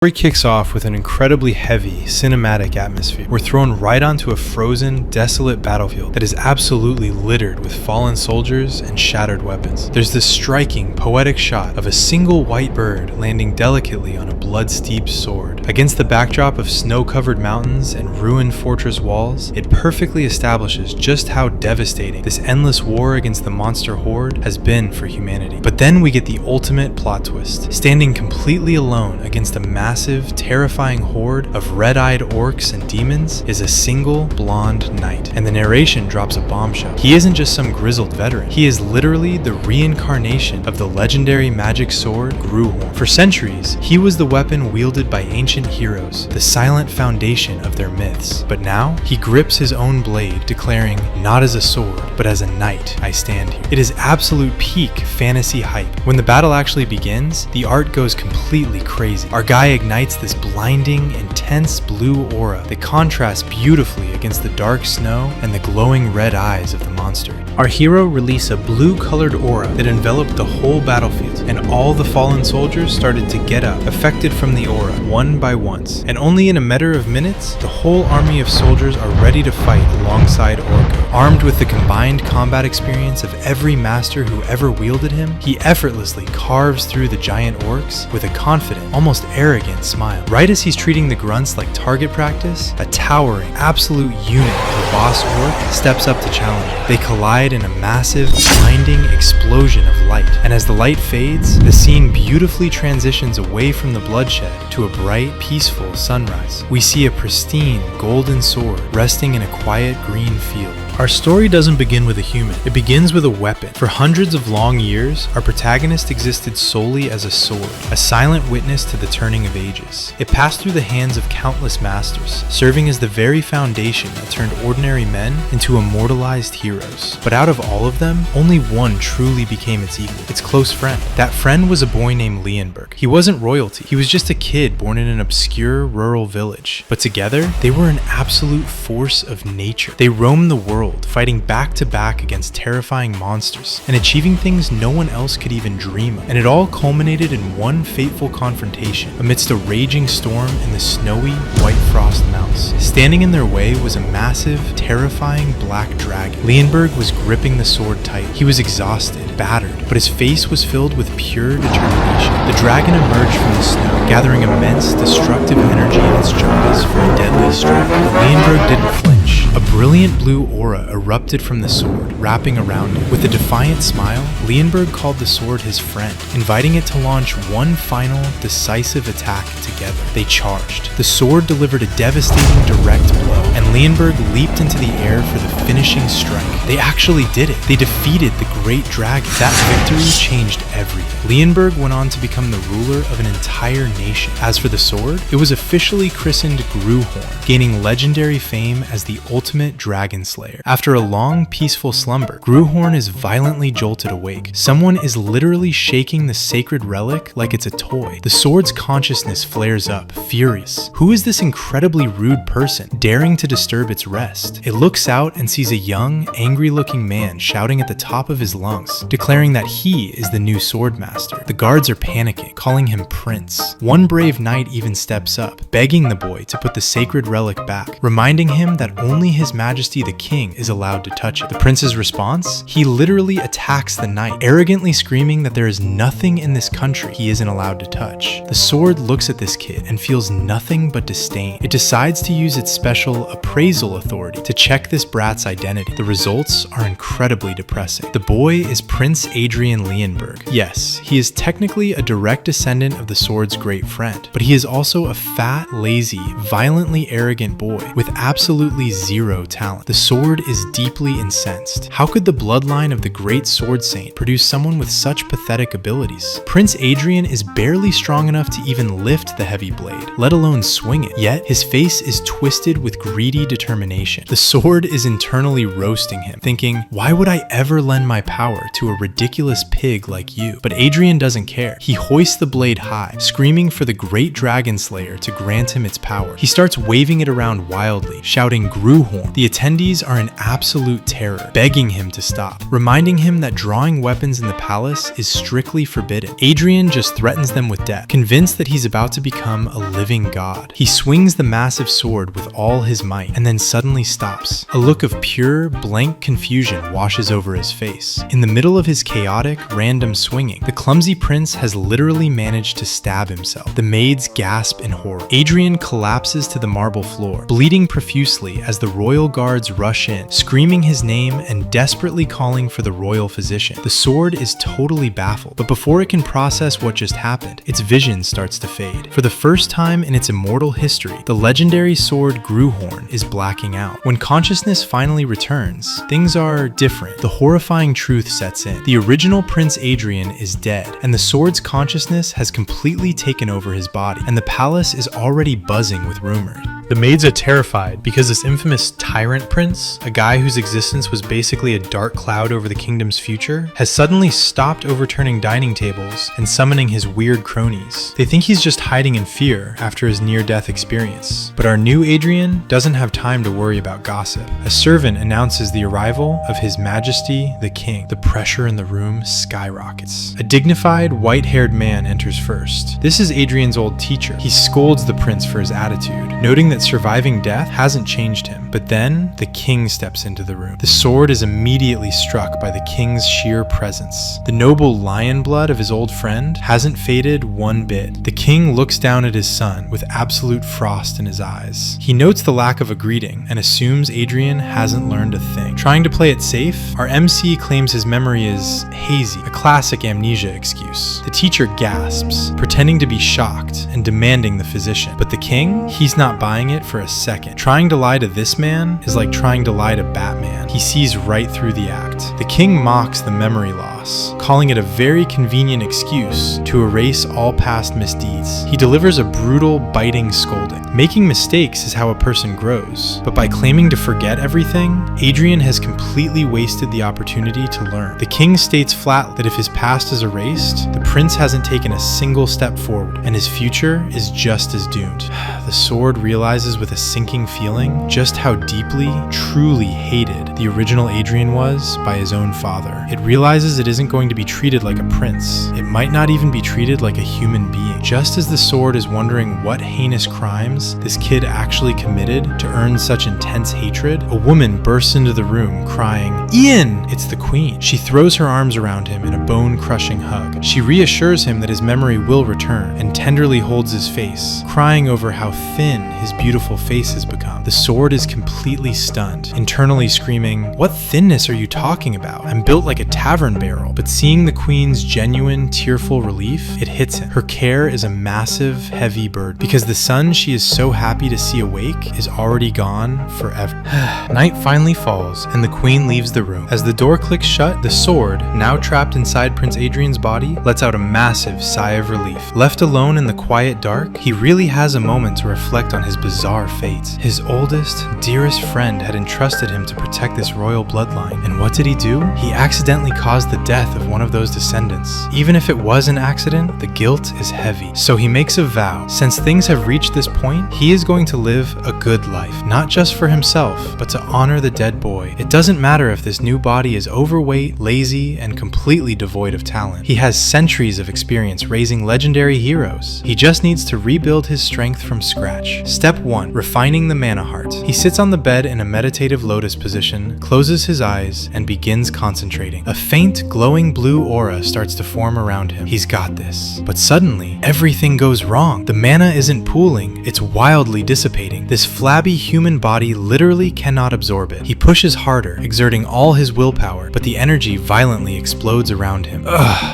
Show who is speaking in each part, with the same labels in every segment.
Speaker 1: The story kicks off with an incredibly heavy, cinematic atmosphere. We're thrown right onto a frozen, desolate battlefield that is absolutely littered with fallen soldiers and shattered weapons. There's this striking, poetic shot of a single white bird landing delicately on a blood-steeped sword. Against the backdrop of snow-covered mountains and ruined fortress walls, it perfectly establishes just how devastating this endless war against the monster horde has been for humanity. But then we get the ultimate plot twist. Standing completely alone against a massive, terrifying horde of red-eyed orcs and demons is a single blonde knight. And the narration drops a bombshell. He isn't just some grizzled veteran. He is literally the reincarnation of the legendary magic sword Gruhorn. For centuries, he was the weapon wielded by ancient heroes, the silent foundation of their myths. But now, he grips his own blade, declaring, "Not as a sword, but as a knight, I stand here." It is absolute peak fantasy hype. When the battle actually begins, the art goes completely crazy. Our guy ignites this blinding, intense blue aura that contrasts beautifully against the dark snow and the glowing red eyes of the monster. Our hero released a blue-colored aura that enveloped the whole battlefield, and all the fallen soldiers started to get up, affected from the aura, one by one. And only in a matter of minutes, the whole army of soldiers are ready to fight alongside Orko. Armed with the combined combat experience of every master who ever wielded him, he effortlessly carves through the giant orcs with a confident, almost arrogant smile. Right as he's treating the grunts like target practice, a towering, absolute unit of the boss orc steps up to challenge him. They collide in a massive, blinding explosion of light. And as the light fades, the scene beautifully transitions away from the bloodshed to a bright, peaceful sunrise. We see a pristine, golden sword resting in a quiet green field. Our story doesn't begin with a human, it begins with a weapon. For hundreds of long years, our protagonist existed solely as a sword, a silent witness to the turning of ages. It passed through the hands of countless masters, serving as the very foundation that turned ordinary men into immortalized heroes. But out of all of them, only one truly became its equal, its close friend. That friend was a boy named Leonberg. He wasn't royalty, he was just a kid born in an obscure rural village. But together, they were an absolute force of nature. They roamed the world, fighting back to back against terrifying monsters and achieving things no one else could even dream of. And it all culminated in one fateful confrontation amidst a raging storm in the snowy White Frost Mountains. Standing in their way was a massive, terrifying black dragon. Leonberg was gripping the sword tight. He was exhausted, battered, but his face was filled with pure determination. The dragon emerged from the snow, gathering immense, destructive energy in its jaws for a deadly strike. But Leonberg didn't flinch. A brilliant blue aura erupted from the sword, wrapping around it. With a defiant smile, Leonberg called the sword his friend, inviting it to launch one final, decisive attack together. They charged. The sword delivered a devastating direct blow, and Leonberg leaped into the air for the finishing strike. They actually did it. They defeated the great dragon. That victory changed everything. Leonberg went on to become the ruler of an entire nation. As for the sword, it was officially christened Gruhorn, gaining legendary fame as the ultimate dragon slayer. After a long, peaceful slumber, Gruhorn is violently jolted awake. Someone is literally shaking the sacred relic like it's a toy. The sword's consciousness flares up, furious. Who is this incredibly rude person, daring to disturb its rest? It looks out and sees a young, angry-looking man shouting at the top of his lungs, declaring that he is the new sword master. The guards are panicking, calling him Prince. One brave knight even steps up, begging the boy to put the sacred relic back, reminding him that only His Majesty the King is allowed to touch it. The prince's response? He literally attacks the knight, arrogantly screaming that there is nothing in this country he isn't allowed to touch. The sword looks at this kid and feels nothing but disdain. It decides to use its special appraisal authority to check this brat's identity. The results are incredibly depressing. The boy is Prince Adrian Leonberg. Yes, he is technically a direct descendant of the sword's great friend, but he is also a fat, lazy, violently arrogant boy with absolutely zero talent. The sword is deeply incensed. How could the bloodline of the great sword saint produce someone with such pathetic abilities? Prince Adrian is barely strong enough to even lift the heavy blade, let alone swing it. Yet, his face is twisted with greedy determination. The sword is internally roasting him, thinking, why would I ever lend my power to a ridiculous pig like you? But Adrian doesn't care. He hoists the blade high, screaming for the great dragon slayer to grant him its power. He starts waving it around wildly, shouting Gruhorn The attendees are in absolute terror, begging him to stop, reminding him that drawing weapons in the palace is strictly forbidden. Adrian just threatens them with death, convinced that he's about to become a living god. He swings the massive sword with all his might, and then suddenly stops. A look of pure, blank confusion washes over his face. In the middle of his chaotic, random swinging, the clumsy prince has literally managed to stab himself. The maids gasp in horror. Adrian collapses to the marble floor, bleeding profusely as the royal guards rush in, screaming his name and desperately calling for the royal physician. The sword is totally baffled, but before it can process what just happened, its vision starts to fade. For the first time in its immortal history, the legendary sword Gruhorn is blacking out. When consciousness finally returns, things are different. The horrifying truth sets in. The original Prince Adrian is dead, and the sword's consciousness has completely taken over his body, and the palace is already buzzing with rumors. The maids are terrified because this infamous tyrant prince, a guy whose existence was basically a dark cloud over the kingdom's future, has suddenly stopped overturning dining tables and summoning his weird cronies. They think he's just hiding in fear after his near-death experience. But our new Adrian doesn't have time to worry about gossip. A servant announces the arrival of His Majesty the King. The pressure in the room skyrockets. A dignified, white-haired man enters first. This is Adrian's old teacher. He scolds the prince for his attitude, noting that surviving death hasn't changed him. But then, the king steps into the room. The sword is immediately struck by the king's sheer presence. The noble lion blood of his old friend hasn't faded one bit. The king looks down at his son with absolute frost in his eyes. He notes the lack of a greeting and assumes Adrian hasn't learned a thing. Trying to play it safe, our MC claims his memory is hazy, a classic amnesia excuse. The teacher gasps, pretending to be shocked and demanding the physician. But the king, he's not buying it for a second. Trying to lie to this man is like trying to lie to Batman. He sees right through the act. The king mocks the memory loss, calling it a very convenient excuse to erase all past misdeeds. He delivers a brutal, biting scolding. Making mistakes is how a person grows, but by claiming to forget everything, Adrian has completely wasted the opportunity to learn. The king states flat that if his past is erased, the prince hasn't taken a single step forward, and his future is just as doomed. The sword realizes with a sinking feeling just how deeply, truly hated the original Adrian was by his own father. It realizes it isn't going to be treated like a prince. It might not even be treated like a human being. Just as the sword is wondering what heinous crimes this kid actually committed to earn such intense hatred, a woman bursts into the room crying, "Ian!" It's the queen. She throws her arms around him in a bone-crushing hug. She reassures him that his memory will return and tenderly holds his face, crying over how thin his beautiful face has become. The sword is completely stunned, internally screaming, "What thinness are you talking about? I'm built like a tavern barrel." But seeing the queen's genuine, tearful relief, it hits him. Her care is a massive, heavy burden, because the son she is so happy to see awake is already gone forever. Night finally falls, and the queen leaves the room. As the door clicks shut, the sword, now trapped inside Prince Adrian's body, lets out a massive sigh of relief. Left alone in the quiet dark, he really has a moment to reflect on his bizarre fate. His oldest, dearest friend had entrusted him to protect this royal bloodline, and what did he do? He accidentally caused the death of one of those descendants. Even if it was an accident, the guilt is heavy. So he makes a vow. Since things have reached this point, he is going to live a good life, not just for himself, but to honor the dead boy. It doesn't matter if this new body is overweight, lazy, and completely devoid of talent. He has centuries of experience raising legendary heroes. He just needs to rebuild his strength from scratch. Step 1. Refining the mana heart. He sits on the bed in a meditative lotus position, closes his eyes, and begins concentrating. A faint, glowing blue aura starts to form around him. He's got this. But suddenly, everything goes wrong. The mana isn't pooling, it's wildly dissipating. This flabby human body literally cannot absorb it. He pushes harder, exerting all his willpower, but the energy violently explodes around him.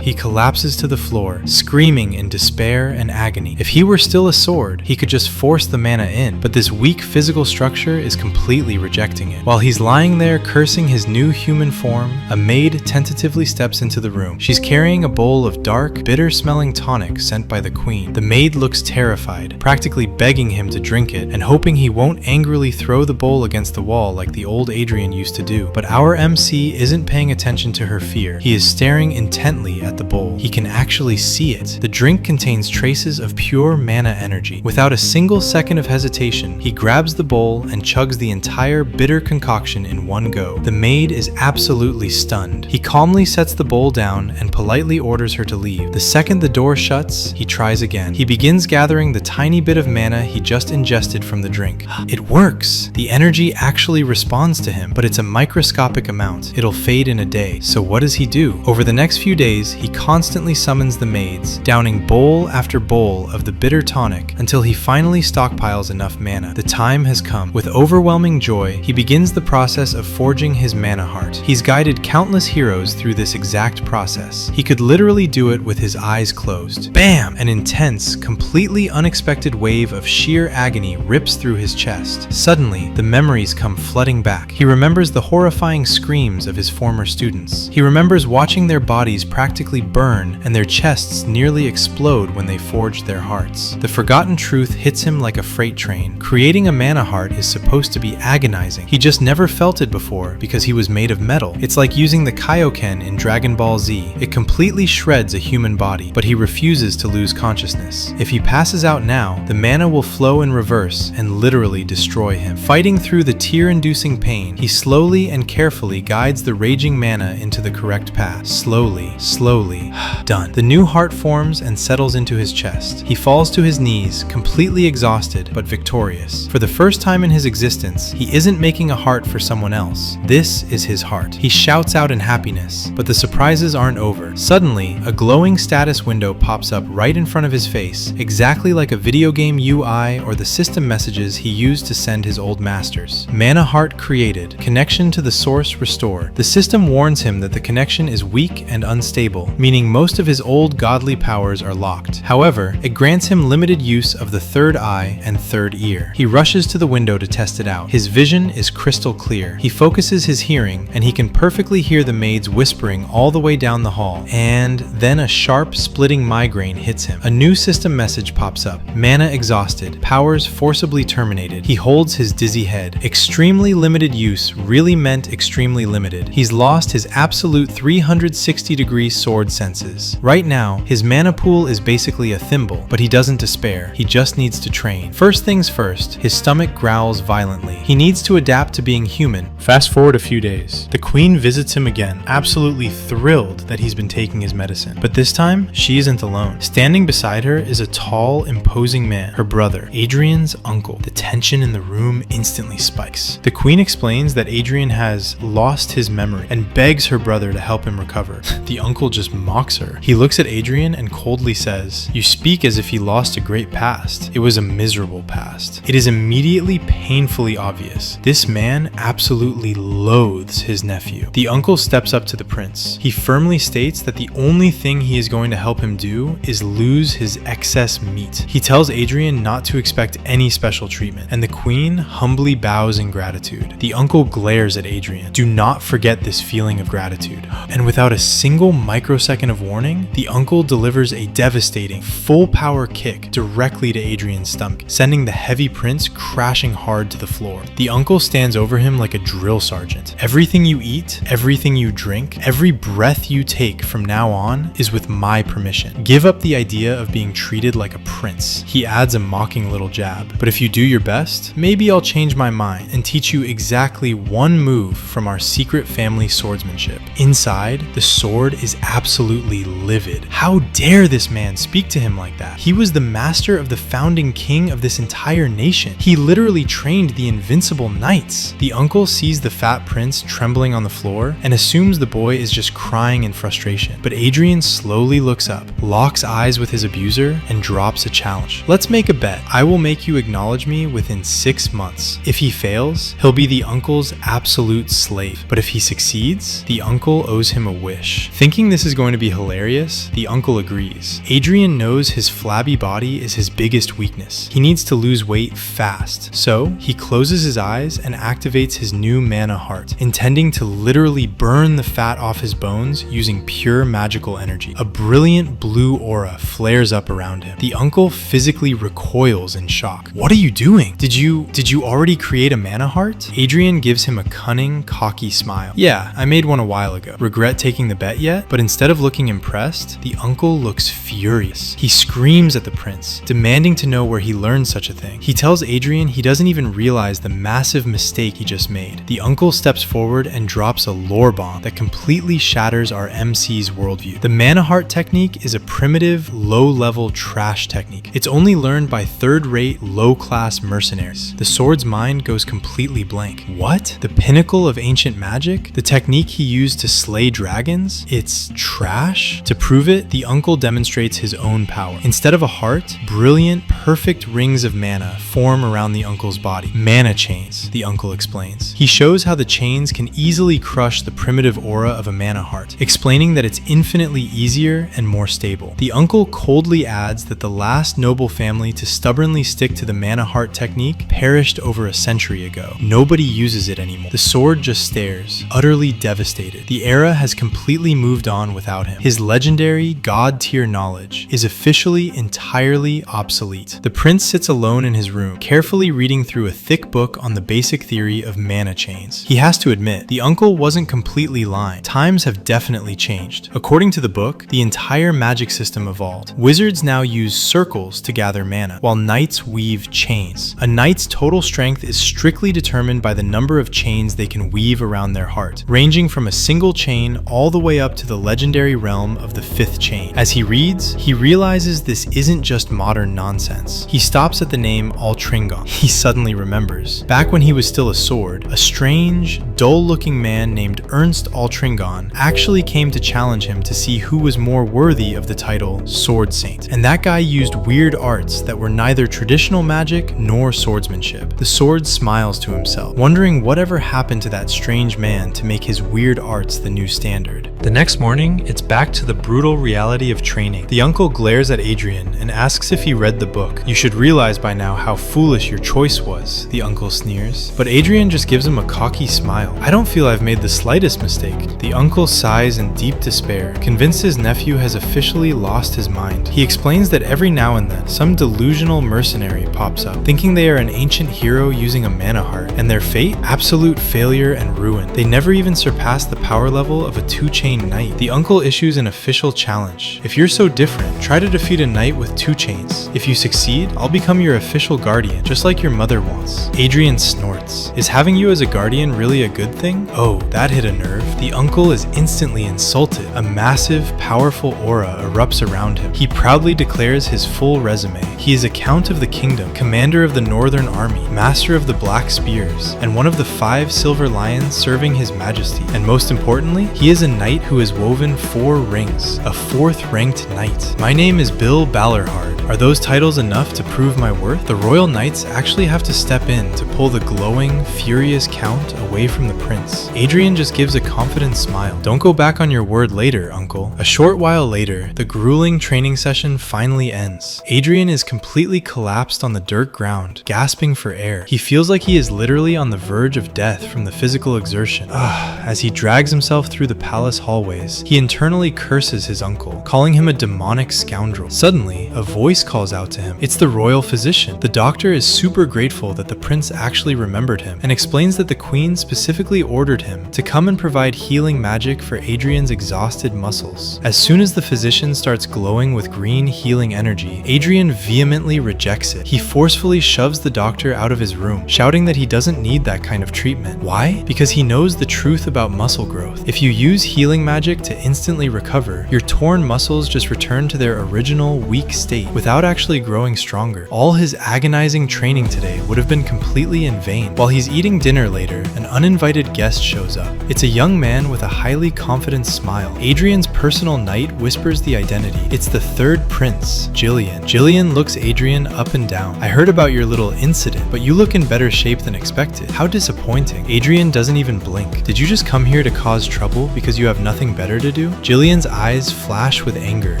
Speaker 1: He collapses to the floor, screaming in despair and agony. If he were still a sword, he could just force the mana in, but this weak physical structure is completely rejecting it. While he's lying Standing there cursing his new human form, a maid tentatively steps into the room. She's carrying a bowl of dark, bitter-smelling tonic sent by the queen. The maid looks terrified, practically begging him to drink it and hoping he won't angrily throw the bowl against the wall like the old Adrian used to do. But our MC isn't paying attention to her fear. He is staring intently at the bowl. He can actually see it. The drink contains traces of pure mana energy. Without a single second of hesitation, he grabs the bowl and chugs the entire bitter concoction in one go. The maid is absolutely stunned. He calmly sets the bowl down and politely orders her to leave. The second the door shuts, he tries again. He begins gathering the tiny bit of mana he just ingested from the drink. It works! The energy actually responds to him, but it's a microscopic amount. It'll fade in a day. So what does he do? Over the next few days, he constantly summons the maids, downing bowl after bowl of the bitter tonic until he finally stockpiles enough mana. The time has come. With overwhelming joy, he begins the process of forging his mana heart. He's guided countless heroes through this exact process. He could literally do it with his eyes closed. Bam! An intense, completely unexpected wave of sheer agony rips through his chest. Suddenly, the memories come flooding back. He remembers the horrifying screams of his former students. He remembers watching their bodies practically burn and their chests nearly explode when they forged their hearts. The forgotten truth hits him like a freight train. Creating a mana heart is supposed to be agonizing. He just never felt it before because he was made of metal. It's like using the Kaioken in Dragon Ball Z. It completely shreds a human body, but he refuses to lose consciousness. If he passes out now, the mana will flow in reverse and literally destroy him. Fighting through the tear-inducing pain, he slowly and carefully guides the raging mana into the correct path. Slowly. Done. The new heart forms and settles into his chest. He falls to his knees, completely exhausted but victorious. For the first time in his existence, he isn't making a heart for someone else. This is his heart. He shouts out in happiness, but the surprises aren't over. Suddenly, a glowing status window pops up right in front of his face, exactly like a video game UI or the system messages he used to send his old masters. Mana heart created. Connection to the source restored. The system warns him that the connection is weak and unstable, meaning most of his old godly powers are locked. However, it grants him limited use of the third eye and third ear. He rushes to the window to test it out. His vision is crystal clear. He focuses his hearing, and he can perfectly hear the maids whispering all the way down the hall. And then a sharp, splitting migraine hits him. A new system message pops up. Mana exhausted. Powers forcibly terminated. He holds his dizzy head. Extremely limited use really meant extremely limited. He's lost his absolute 360-degree sword senses. Right now, his mana pool is basically a thimble, but he doesn't despair. He just needs to train. First things first, his stomach growls violently. He needs to adapt to being human. Fast forward a few days. The queen visits him again, absolutely thrilled that he's been taking his medicine. But this time, she isn't alone. Standing beside her is a tall, imposing man, her brother, Adrian's uncle. The tension in the room instantly spikes. The queen explains that Adrian has lost his memory and begs her brother to help him recover. The uncle just mocks her. He looks at Adrian and coldly says, "You speak as if he lost a great past. It was a miserable past." It is immediately painfully obvious. This man absolutely loathes his nephew. The uncle steps up to the prince. He firmly states that the only thing he is going to help him do is lose his excess meat. He tells Adrian not to expect any special treatment, and the queen humbly bows in gratitude. The uncle glares at Adrian. Do not forget this feeling of gratitude. And without a single microsecond of warning, the uncle delivers a devastating, full-power kick directly to Adrian's stomach, sending the heavy prince crashing hard to the floor. The uncle stands over him like a drill sergeant. Everything you eat, everything you drink, every breath you take from now on is with my permission. Give up the idea of being treated like a prince. He adds a mocking little jab. But if you do your best, maybe I'll change my mind and teach you exactly one move from our secret family swordsmanship. Inside, the sword is absolutely livid. How dare this man speak to him like that? He was the master of the founding king of this entire nation. He literally trained the invincible knights. The uncle sees the fat prince trembling on the floor and assumes the boy is just crying in frustration. But Adrian slowly looks up, locks eyes with his abuser, and drops a challenge. Let's make a bet. I will make you acknowledge me within 6 months. If he fails, he'll be the uncle's absolute slave. But if he succeeds, the uncle owes him a wish. Thinking this is going to be hilarious, the uncle agrees. Adrian knows his flabby body is his biggest weakness. He needs to lose weight fast. So he closes his eyes and activates his new new mana heart, intending to literally burn the fat off his bones using pure magical energy. A brilliant blue aura flares up around him. The uncle physically recoils in shock. What are you doing? Did you already create a mana heart? Adrian gives him a cunning, cocky smile. Yeah, I made one a while ago. Regret taking the bet yet? But instead of looking impressed, the uncle looks furious. He screams at the prince, demanding to know where he learned such a thing. He tells Adrian he doesn't even realize the massive mistake he just made. The uncle steps forward and drops a lore bomb that completely shatters our MC's worldview. The mana heart technique is a primitive, low-level trash technique. It's only learned by third-rate, low-class mercenaries. The sword's mind goes completely blank. What? The pinnacle of ancient magic? The technique he used to slay dragons? It's trash? To prove it, the uncle demonstrates his own power. Instead of a heart, brilliant, perfect rings of mana form around the uncle's body. Mana chains, the uncle explains. He shows how the chains can easily crush the primitive aura of a mana heart, explaining that it's infinitely easier and more stable. The uncle coldly adds that the last noble family to stubbornly stick to the mana heart technique perished over a century ago. Nobody uses it anymore. The sword just stares, utterly devastated. The era has completely moved on without him. His legendary, god-tier knowledge is officially entirely obsolete. The prince sits alone in his room, carefully reading through a thick book on the basic theory of mana chains. He has to admit, the uncle wasn't completely lying. Times have definitely changed. According to the book, the entire magic system evolved. Wizards now use circles to gather mana, while knights weave chains. A knight's total strength is strictly determined by the number of chains they can weave around their heart, ranging from a single chain all the way up to the legendary realm of the 5th chain. As he reads, he realizes this isn't just modern nonsense. He stops at the name Altringon. He suddenly remembers. Back when he was still a sword, a strange, dull-looking man named Ernst Altringon actually came to challenge him to see who was more worthy of the title Sword Saint. And that guy used weird arts that were neither traditional magic nor swordsmanship. The sword smiles to himself, wondering whatever happened to that strange man to make his weird arts the new standard. The next morning, it's back to the brutal reality of training. The uncle glares at Adrian and asks if he read the book. You should realize by now how foolish your choice was, the uncle sneers. But Adrian just gives him a cocky smile. I don't feel I've made the slightest mistake. The uncle sighs in deep despair, convinced his nephew has officially lost his mind. He explains that every now and then, some delusional mercenary pops up, thinking they are an ancient hero using a mana heart, and their fate? Absolute failure and ruin. They never even surpass the power level of a 2-chain knight. The uncle issues an official challenge. If you're so different, try to defeat a knight with 2 chains. If you succeed, I'll become your official guardian, just like your mother wants. Adrian snorts. Is having you as a guardian really a good thing? Oh, that hit a nerve. The uncle is instantly insulted. A massive, powerful aura erupts around him. He proudly declares his full resume. He is a Count of the Kingdom, commander of the Northern Army, master of the Black Spears, and one of the 5 silver lions serving his majesty. And most importantly, he is a knight who has woven 4 rings, a 4th ranked knight. My name is Bill Ballarhard. Are those titles enough to prove my worth? The royal knights actually have to step in to pull the glowing, furious count away from the prince. Adrian just gives a confident smile. Don't go back on your word later, uncle. A short while later, the grueling training session finally ends. Adrian is completely collapsed on the dirt ground, gasping for air. He feels like he is literally on the verge of death from the physical exertion. As he drags himself through the palace hallways, he internally curses his uncle, calling him a demonic scoundrel. Suddenly, a voice calls out to him. It's the royal physician. The doctor is super grateful that the prince actually remembered him, and explains that the queen specifically ordered him to come and provide healing magic for Adrian's exhausted muscles. As soon as the physician starts glowing with green healing energy, Adrian vehemently rejects it. He forcefully shoves the doctor out of his room, shouting that he doesn't need that kind of treatment. Why? Because he knows the truth about muscle growth. If you use healing magic to instantly recover, your torn muscles just return to their original weak state without actually growing stronger. All his agonizing training today would have been completely in vain. While he's eating dinner later, an uninvited guest shows up. It's a young man with a highly confident smile. Adrian's personal knight whispers the identity. It's the 3rd prince, Jillian. Jillian looks Adrian up and down. I heard about your little incident, but you look in better shape than expected. How disappointing. Adrian doesn't even blink. Did you just come here to cause trouble because you have nothing better to do? Jillian's eyes flash with anger,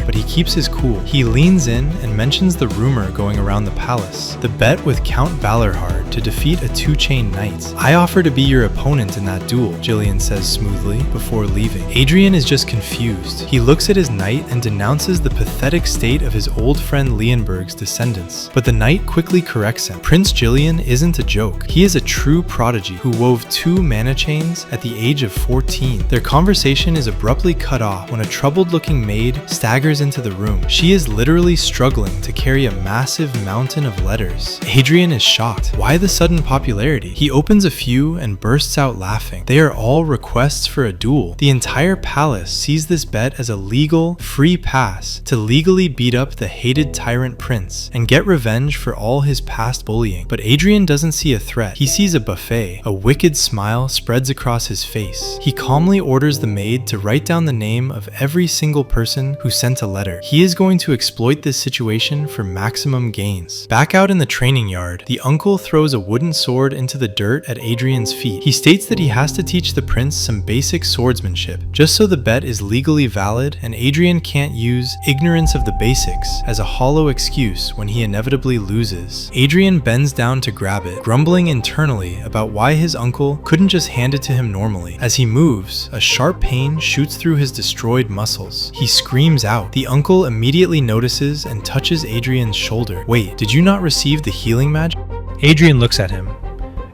Speaker 1: but he keeps his cool. He leans in and mentions the rumor going around the palace. The bet with Count Ballarhard to defeat a 2-chain knight. I offer to be your opponent in that duel, Jillian says smoothly before leaving. Adrian is just confused. He looks at his knight and denounces the pathetic state of his old friend Leonberg's descendants. But the knight quickly corrects him. Prince Jillian isn't a joke. He is a true prodigy who wove 2 mana chains at the age of 14. Their conversation is abruptly cut off when a troubled-looking maid staggers into the room. She is literally struggling to carry a massive mountain of letters. Adrian is shocked. Why the sudden popularity? He opens a few and bursts out laughing. They are all requests for a duel. The entire palace sees this bet as a legal, free pass to legally beat up the hated tyrant prince and get revenge for all his past bullying. But Adrian doesn't see a threat. He sees a buffet. A wicked smile spreads across his face. He calmly orders the maid to write down the name of every single person who sent a letter. He is going to exploit this situation for maximum gains. Back out in the training yard, the uncle throws a wooden sword into the dirt at Adrian's feet. He states that he has to teach the prince some basic swordsmanship, just so the bet is legally valid and Adrian can't use ignorance of the basics as a hollow excuse when he inevitably loses. Adrian bends down to grab it, grumbling internally about why his uncle couldn't just hand it to him normally. As he moves, a sharp pain shoots through his destroyed muscles. He screams out. The uncle immediately notices and touches Adrian's shoulder. Wait, did you not receive the healing magic?
Speaker 2: Adrian looks at him.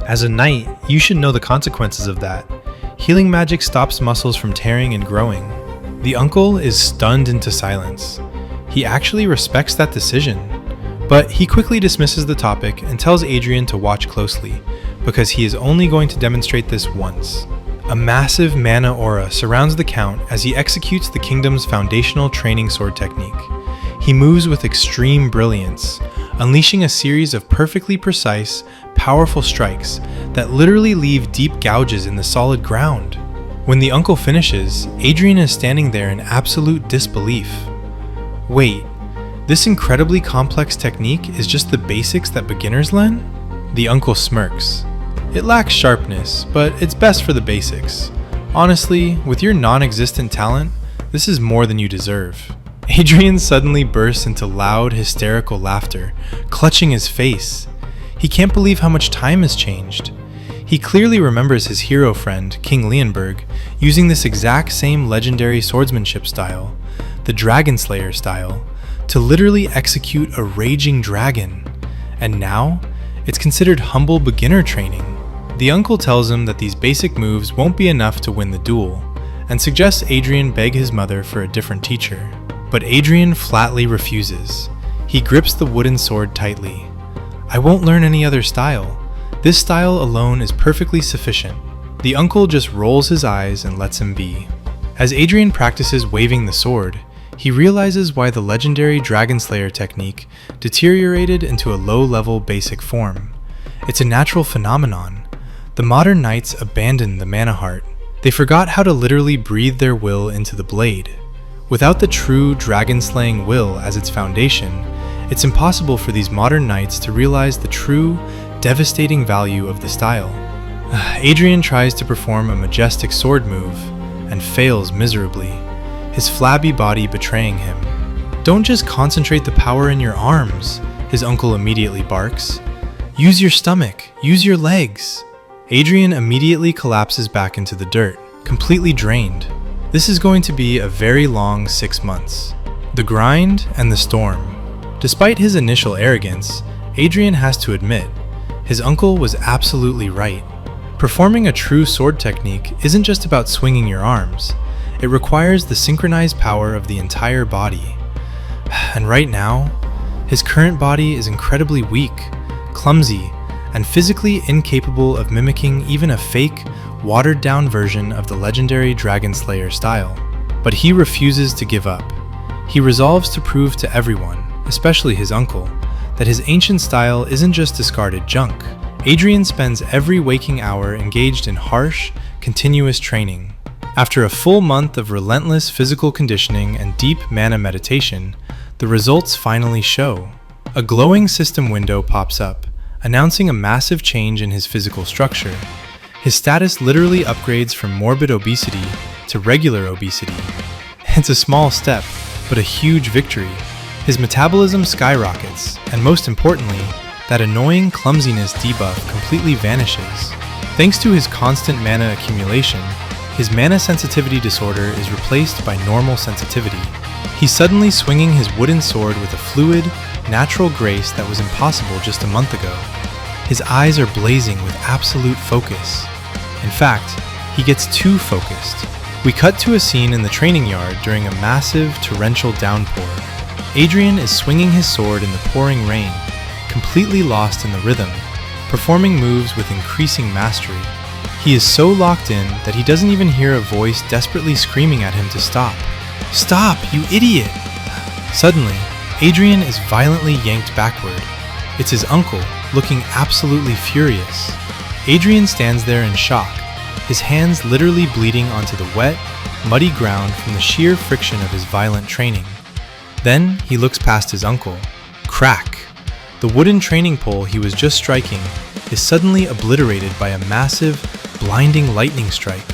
Speaker 2: As a knight, you should know the consequences of that. Healing magic stops muscles from tearing and growing.
Speaker 1: The uncle is stunned into silence. He actually respects that decision, but he quickly dismisses the topic and tells Adrian to watch closely, because he is only going to demonstrate this once. A massive mana aura surrounds the count as he executes the kingdom's foundational training sword technique. He moves with extreme brilliance, unleashing a series of perfectly precise, powerful strikes that literally leave deep gouges in the solid ground. When the uncle finishes, Adrian is standing there in absolute disbelief. Wait, this incredibly complex technique is just the basics that beginners learn? The uncle smirks. It lacks sharpness, but it's best for the basics. Honestly, with your non-existent talent, this is more than you deserve. Adrian suddenly bursts into loud, hysterical laughter, clutching his face. He can't believe how much time has changed. He clearly remembers his hero friend, King Leonberg, using this exact same legendary swordsmanship style, the Dragon Slayer style, to literally execute a raging dragon. And now, it's considered humble beginner training. The uncle tells him that these basic moves won't be enough to win the duel, and suggests Adrian beg his mother for a different teacher. But Adrian flatly refuses. He grips the wooden sword tightly. I won't learn any other style. This style alone is perfectly sufficient. The uncle just rolls his eyes and lets him be. As Adrian practices waving the sword, he realizes why the legendary Dragon Slayer technique deteriorated into a low-level basic form. It's a natural phenomenon. The modern knights abandoned the mana heart. They forgot how to literally breathe their will into the blade. Without the true dragon-slaying will as its foundation, it's impossible for these modern knights to realize the true, devastating value of the style. Adrian tries to perform a majestic sword move, and fails miserably, his flabby body betraying him. Don't just concentrate the power in your arms, his uncle immediately barks. Use your stomach, use your legs. Adrian immediately collapses back into the dirt, completely drained. This is going to be a very long 6 months. The grind and the storm. Despite his initial arrogance, Adrian has to admit, his uncle was absolutely right. Performing a true sword technique isn't just about swinging your arms. It requires the synchronized power of the entire body. And right now, his current body is incredibly weak, clumsy, and physically incapable of mimicking even a fake, watered-down version of the legendary Dragon Slayer style. But he refuses to give up. He resolves to prove to everyone, especially his uncle, that his ancient style isn't just discarded junk. Adrian spends every waking hour engaged in harsh, continuous training. After a full month of relentless physical conditioning and deep mana meditation, the results finally show. A glowing system window pops up, announcing a massive change in his physical structure. His status literally upgrades from morbid obesity to regular obesity. It's a small step, but a huge victory. His metabolism skyrockets, and most importantly,
Speaker 2: That annoying clumsiness debuff completely vanishes. Thanks to his constant mana accumulation, his mana sensitivity disorder is replaced by normal sensitivity. He's suddenly swinging his wooden sword with a fluid, natural grace that was impossible just a month ago. His eyes are blazing with absolute focus. In fact, he gets too focused. We cut to a scene in the training yard during a massive torrential downpour. Adrian is swinging his sword in the pouring rain, completely lost in the rhythm, performing moves with increasing mastery. He is so locked in that he doesn't even hear a voice desperately screaming at him to stop. "Stop, you idiot!" Suddenly, Adrian is violently yanked backward. It's his uncle, looking absolutely furious. Adrian stands there in shock, his hands literally bleeding onto the wet, muddy ground from the sheer friction of his violent training. Then he looks past his uncle. Crack! The wooden training pole he was just striking is suddenly obliterated by a massive, blinding lightning strike.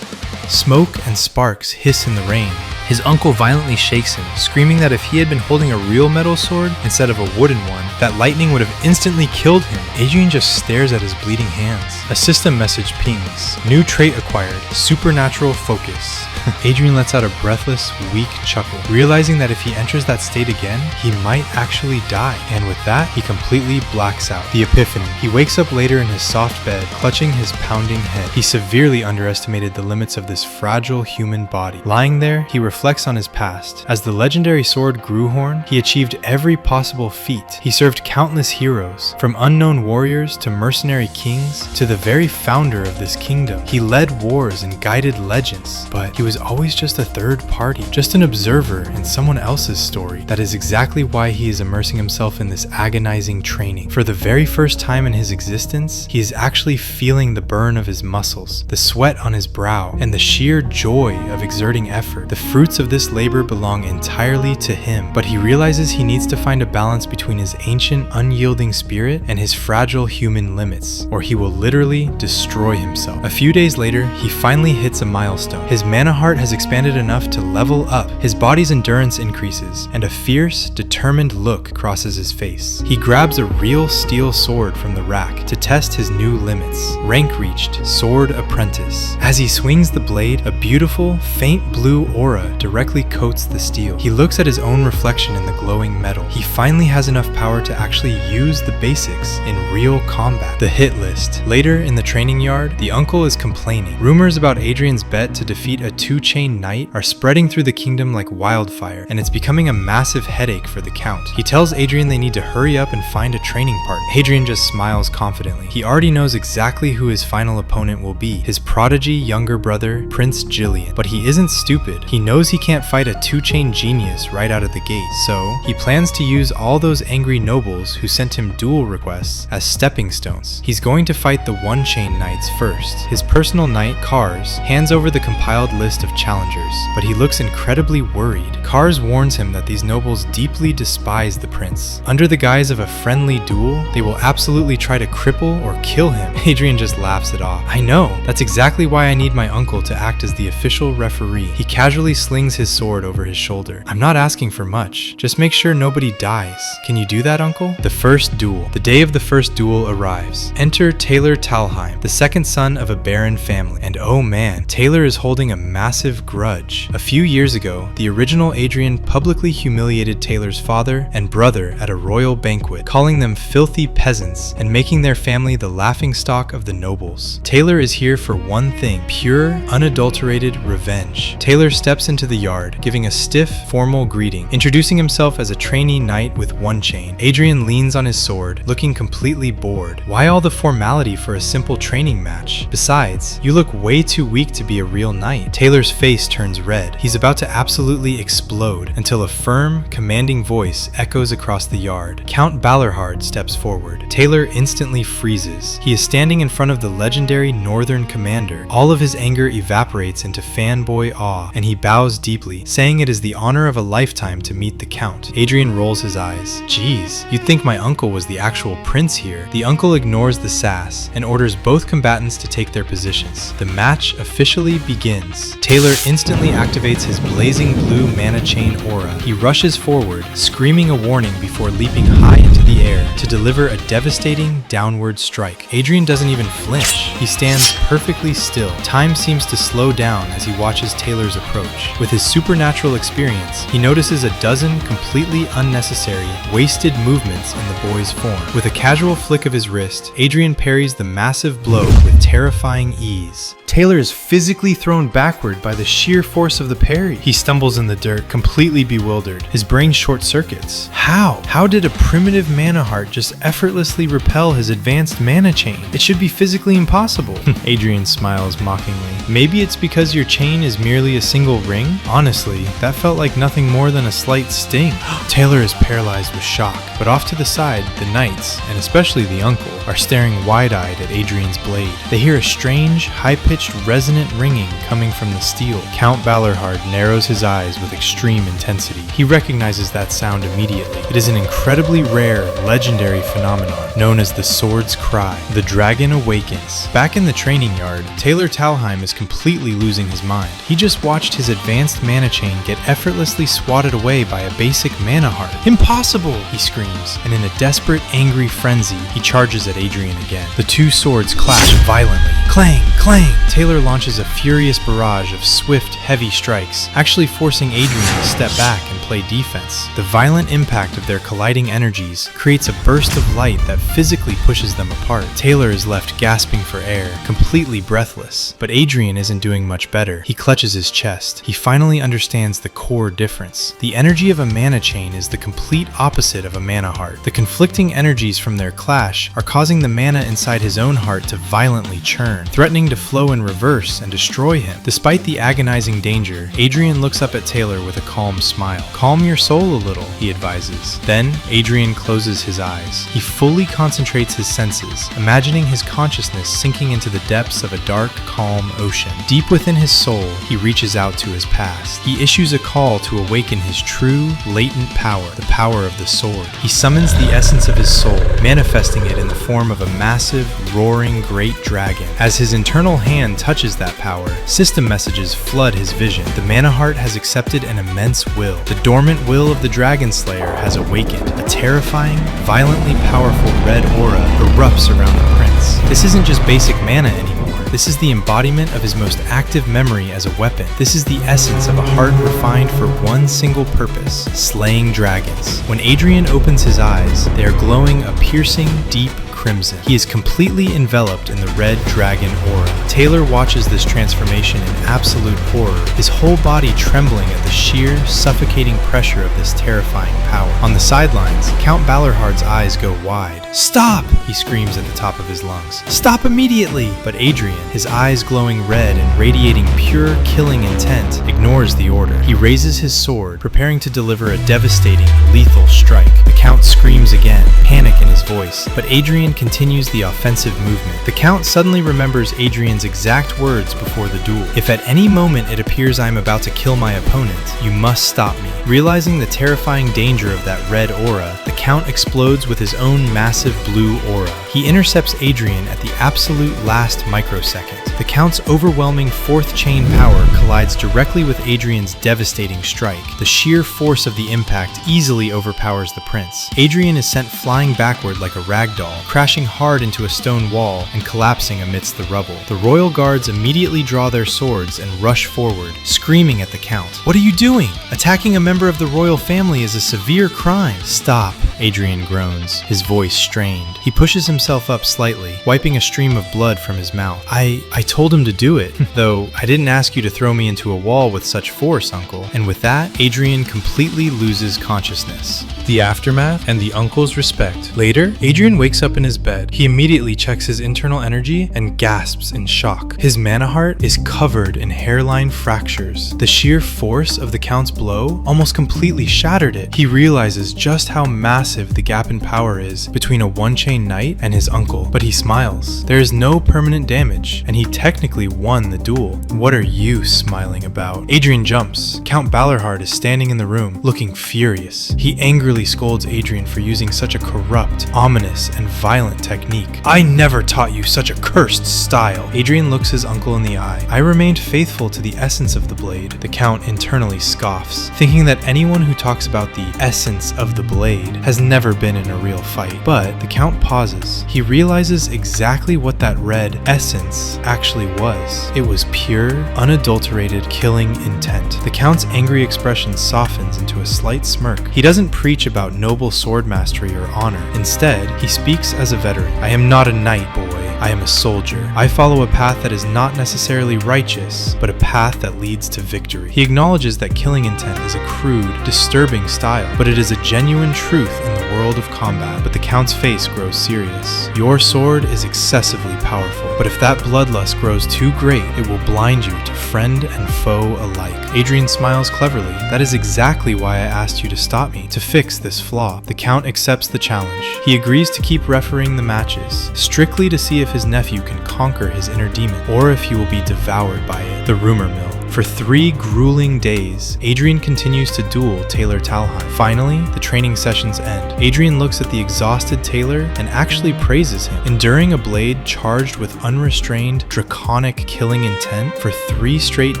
Speaker 2: Smoke and sparks hiss in the rain. His uncle violently shakes him, screaming that if he had been holding a real metal sword instead of a wooden one, that lightning would have instantly killed him. Adrian just stares at his bleeding hands. A system message pings. New trait acquired, supernatural focus. Adrian lets out a breathless, weak chuckle, realizing that if he enters that state again, he might actually die. And with that, he completely blacks out. The epiphany. He wakes up later in his soft bed, clutching his pounding head. He severely underestimated the limits of this fragile human body. Lying there, he reflects on his past. As the legendary sword Gruhorn, he achieved every possible feat. He served countless heroes, from unknown warriors to mercenary kings to the very founder of this kingdom. He led wars and guided legends, but he was always just a third party, just an observer in someone else's story. That is exactly why he is immersing himself in this agonizing training. For the very first time in his existence, he is actually feeling the burn of his muscles, the sweat on his brow, and the sheer joy of exerting effort. The fruits of this labor belong entirely to him, but he realizes he needs to find a balance between his ancient, unyielding spirit and his fragile human limits, or he will literally destroy himself. A few days later, he finally hits a milestone. His mana heart has expanded enough to level up. His body's endurance increases, and a fierce, determined look crosses his face. He grabs a real steel sword from the rack to test his new limits. Rank reached, Sword Apprentice. As he swings the blade, a beautiful, faint blue aura directly coats the steel. He looks at his own reflection in the glowing metal. He finally has enough power to actually use the basics in real combat. The hit list. Later in the training yard, the uncle is complaining. Rumors about Adrian's bet to defeat a two-chain knight are spreading through the kingdom like wildfire, and it's becoming a massive headache for the count. He tells Adrian they need to hurry up and find a training partner. Adrian just smiles confidently. He already knows exactly who his final opponent will be, his prodigy younger brother, Prince Jillian. But he isn't stupid. He knows he can't fight a two-chain genius right out of the gate, so he plans to use all those angry nobles who sent him duel requests as stepping stones. He's going to fight the one-chain knights first. His personal knight, Kars, hands over the compiled list of challengers, but he looks incredibly worried. Kars warns him that these nobles deeply despise the prince. Under the guise of a friendly duel, they will absolutely try to cripple or kill him. Adrian just laughs it off. I know, that's exactly why I need my uncle to act as the official referee. He casually slings his sword over his shoulder. I'm not asking for much, just make sure nobody dies. Can you do that, uncle? The first duel. The day of the first duel arrives. Enter Taylor Talheim, the second son of a baron family. And oh man, Taylor is holding a massive grudge. A few years ago, the original Adrian publicly humiliated Taylor's father and brother at a royal banquet, calling them filthy peasants and making their family the laughingstock of the nobles. Taylor is here for one thing, pure, unadulterated revenge. Taylor steps into the yard, giving a stiff, formal greeting, introducing himself as a trainee knight with one chain. Adrian leans on his sword, looking completely bored. Why all the formality for a simple training match? Besides, you look way too weak to be a real knight. Taylor's face turns red. He's about to absolutely explode until a firm, commanding voice echoes across the yard. Count Balorhard steps forward. Taylor instantly freezes. He is standing in front of the legendary Northern Commander. All of his anger evaporates into fanboy awe, and he bows deeply, saying it is the honor of a lifetime to meet the Count. Adrian rolls his eyes. Geez, you'd think my uncle was the actual prince here. The uncle ignores the sass and orders both combatants to take their positions. The match officially begins. Taylor instantly activates his blazing blue mana chain aura. He rushes forward, screaming a warning before leaping high into the air to deliver a devastating downward strike. Adrian doesn't even flinch. He stands perfectly still. Time seems to slow down as he watches Taylor's approach. With his supernatural experience, he notices a dozen completely unnecessary, wasted movements in the boy's form. With a casual flick of his wrist, Adrian parries the massive blow with terrifying ease. Taylor is physically thrown backward by the sheer force of the parry. He stumbles in the dirt, completely bewildered. His brain short circuits. How? How did a primitive mana heart just effortlessly repel his advanced mana chain? It should be physically impossible. Adrian smiles mockingly. Maybe it's because your chain is merely a single ring? Honestly, that felt like nothing more than a slight sting. Taylor is paralyzed with shock, but off to the side, the knights, and especially the uncle, are staring wide-eyed at Adrian's blade. They hear a strange, high-pitched, resonant ringing coming from the steel. Count Balerhard narrows his eyes with extreme intensity. He recognizes that sound immediately. It is an incredibly rare, legendary phenomenon known as the Sword's Cry. The dragon awakens. Back in the training yard, Taylor Talheim is completely losing his mind. He just watched his advanced mana chain get effortlessly swatted away by a basic mana heart. Impossible! He screams, and in a desperate, angry frenzy, he charges at Adrian again. The two swords clash violently. Clang! Clang! Taylor launches a furious barrage of swift, heavy strikes, actually forcing Adrian to step back and play defense. The violent impact of their colliding energies creates a burst of light that physically pushes them apart. Taylor is left gasping for air, completely breathless. But Adrian isn't doing much better. He clutches his chest. He finally understands the core difference. The energy of a mana chain is the complete opposite of a mana heart. The conflicting energies from their clash are causing the mana inside his own heart to violently churn, threatening to flow in reverse and destroy him. Despite the agonizing danger, Adrian looks up at Taylor with a calm smile. Calm your soul a little, he advises. Then, Adrian closes his eyes. He fully concentrates his senses, imagining his consciousness sinking into the depths of a dark, calm ocean. Deep within his soul, he reaches out to his past. He issues a call to awaken his true, latent power, the power of the sword. He summons the essence of his soul, manifesting it in the form of a massive, roaring, great dragon. As his internal hand touches that power, system messages flood his vision. The mana heart has accepted an immense will. The dormant will of the Dragon Slayer has awakened. A terrifying, violently powerful red aura erupts around the prince. This isn't just basic mana anymore. This is the embodiment of his most active memory as a weapon. This is the essence of a heart refined for one single purpose: slaying dragons. When Adrian opens his eyes, they are glowing a piercing, deep crimson. He is completely enveloped in the red dragon aura. Taylor watches this transformation in absolute horror, his whole body trembling at the sheer, suffocating pressure of this terrifying power. On the sidelines, Count Balerhard's eyes go wide. "Stop!" he screams at the top of his lungs. "Stop immediately!" But Adrian, his eyes glowing red and radiating pure killing intent, ignores the order. He raises his sword, preparing to deliver a devastating, lethal strike. The Count screams again, panic in his voice, but Adrian continues the offensive movement. The Count suddenly remembers Adrian's exact words before the duel. "If at any moment it appears I am about to kill my opponent, you must stop me." Realizing the terrifying danger of that red aura, the Count explodes with his own massive blue aura. He intercepts Adrian at the absolute last microsecond. The Count's overwhelming fourth chain power collides directly with Adrian's devastating strike. The sheer force of the impact easily overpowers the prince. Adrian is sent flying backward like a ragdoll, crashing hard into a stone wall and collapsing amidst the rubble. The royal guards immediately draw their swords and rush forward, screaming at the Count. "What are you doing? Attacking a member of the royal family is a severe crime." "Stop," Adrian groans, his voice strained. He pushes himself up slightly, wiping a stream of blood from his mouth. I told him to do it, though I didn't ask you to throw me into a wall with such force, uncle." And with that, Adrian completely loses consciousness. The aftermath and the uncle's respect. Later, Adrian wakes up in his bed. He immediately checks his internal energy and gasps in shock. His mana heart is covered in hairline fractures. The sheer force of the Count's blow almost completely shattered it. He realizes just how massive the gap in power is between a one-chain knight and his uncle, but he smiles. There is no permanent damage, and he technically won the duel. "What are you smiling about?" Adrian jumps. Count Balerhard is standing in the room, looking furious. He angrily angrily scolds Adrian for using such a corrupt, ominous, and violent technique. "I never taught you such a cursed style." Adrian looks his uncle in the eye. "I remained faithful to the essence of the blade." The Count internally scoffs, thinking that anyone who talks about the essence of the blade has never been in a real fight. But the Count pauses. He realizes exactly what that red essence actually was. It was pure, unadulterated killing intent. The Count's angry expression softens into a slight smirk. He doesn't preach about noble sword mastery or honor. Instead, he speaks as a veteran. "I am not a knight, boy. I am a soldier. I follow a path that is not necessarily righteous, but a path that leads to victory." He acknowledges that killing intent is a crude, disturbing style, but it is a genuine truth in the world of combat. But the Count's face grows serious. "Your sword is excessively powerful, but if that bloodlust grows too great, it will blind you to friend and foe alike." Adrian smiles cleverly. "That is exactly why I asked you to stop me, to fix this flaw." The Count accepts the challenge. He agrees to keep refereeing the matches, strictly to see if his nephew can conquer his inner demon, or if he will be devoured by it. The rumor mill. For 3 grueling days, Adrian continues to duel Taylor Talheim. Finally, the training sessions end. Adrian looks at the exhausted Taylor and actually praises him. Enduring a blade charged with unrestrained, draconic killing intent for 3 straight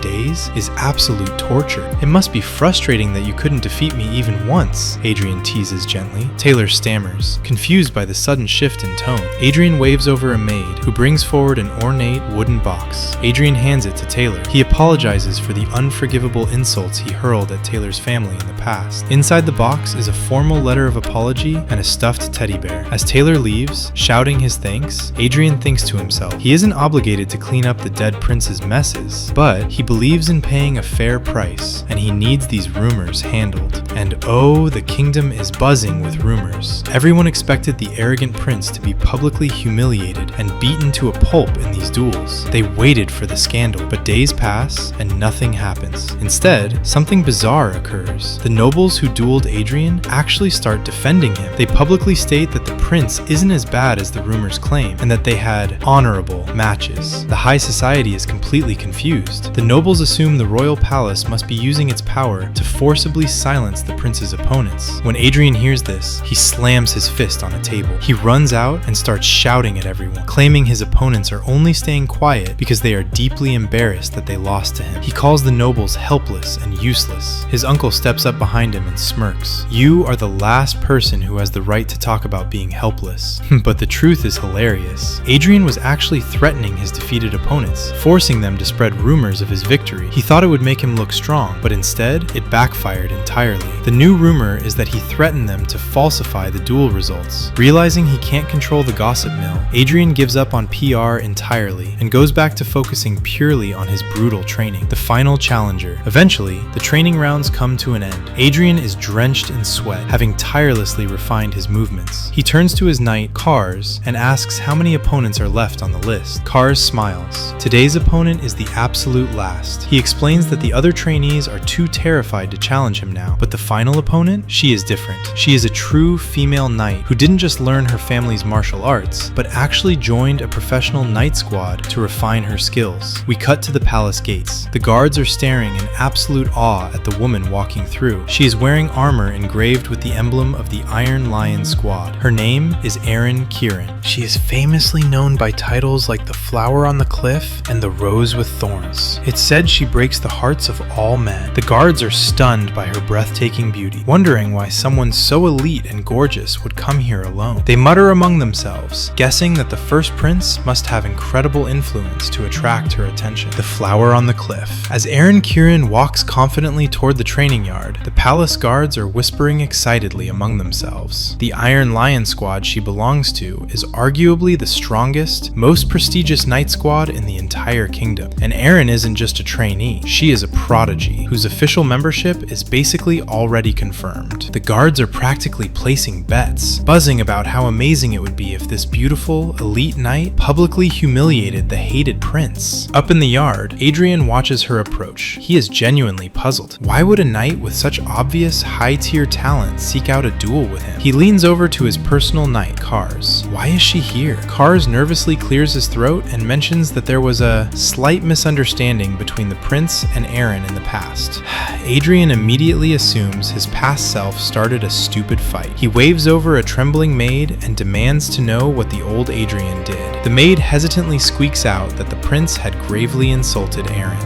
Speaker 2: days is absolute torture. "It must be frustrating that you couldn't defeat me even once," Adrian teases gently. Taylor stammers, confused by the sudden shift in tone. Adrian waves over a maid, who brings forward an ornate wooden box. Adrian hands it to Taylor. He apologizes for the unforgivable insults he hurled at Taylor's family in the past. Inside the box is a formal letter of apology and a stuffed teddy bear. As Taylor leaves, shouting his thanks, Adrian thinks to himself, he isn't obligated to clean up the dead prince's messes, but he believes in paying a fair price, and he needs these rumors handled. And oh, the kingdom is buzzing with rumors. Everyone expected the arrogant prince to be publicly humiliated and beaten to a pulp in these duels. They waited for the scandal, but days pass and nothing happens. Instead, something bizarre occurs. The nobles who dueled Adrian actually start defending him. They publicly state that the prince isn't as bad as the rumors claim, and that they had honorable matches. The high society is completely confused. The nobles assume the royal palace must be using its power to forcibly silence the prince's opponents. When Adrian hears this, he slams his fist on a table. He runs out and starts shouting at everyone, claiming his opponents are only staying quiet because they are deeply embarrassed that they lost to him. He calls the nobles helpless and useless. His uncle steps up behind him and smirks. "You are the last person who has the right to talk about being helpless." But the truth is hilarious. Adrian was actually threatening his defeated opponents, forcing them to spread rumors of his victory. He thought it would make him look strong, but instead, it backfired entirely. The new rumor is that he threatened them to falsify the duel results. Realizing he can't control the gossip mill, Adrian gives up on PR entirely and goes back to focusing purely on his brutal training. The final challenger. Eventually, the training rounds come to an end. Adrian is drenched in sweat, having tirelessly refined his movements. He turns to his knight, Kars, and asks how many opponents are left on the list. Kars smiles. Today's opponent is the absolute last. He explains that the other trainees are too terrified to challenge him now, but the final opponent? She is different. She is a true female knight who didn't just learn her family's martial arts, but actually joined a professional knight squad to refine her skills. We cut to the palace gates. The guards are staring in absolute awe at the woman walking through. She is wearing armor engraved with the emblem of the Iron Lion Squad. Her name is Erin Kieran. She is famously known by titles like the Flower on the Cliff and the Rose with Thorns. It's said she breaks the hearts of all men. The guards are stunned by her breathtaking beauty, wondering why someone so elite and gorgeous would come here alone. They mutter among themselves, guessing that the first prince must have incredible influence to attract her attention. The Flower on the Cliff. As Erin Kieran walks confidently toward the training yard, the palace guards are whispering excitedly among themselves. The Iron Lion Squad she belongs to is arguably the strongest, most prestigious knight squad in the entire kingdom. And Erin isn't just a trainee, she is a prodigy, whose official membership is basically already confirmed. The guards are practically placing bets, buzzing about how amazing it would be if this beautiful, elite knight publicly humiliated the hated prince. Up in the yard, Adrian watches her approach. He is genuinely puzzled. Why would a knight with such obvious high-tier talent seek out a duel with him? He leans over to his personal knight, Kars. Why is she here? Kars nervously clears his throat and mentions that there was a slight misunderstanding between the prince and Aaron in the past. Adrian immediately assumes his past self started a stupid fight. He waves over a trembling maid and demands to know what the old Adrian did. The maid hesitantly squeaks out that the prince had gravely insulted Aaron.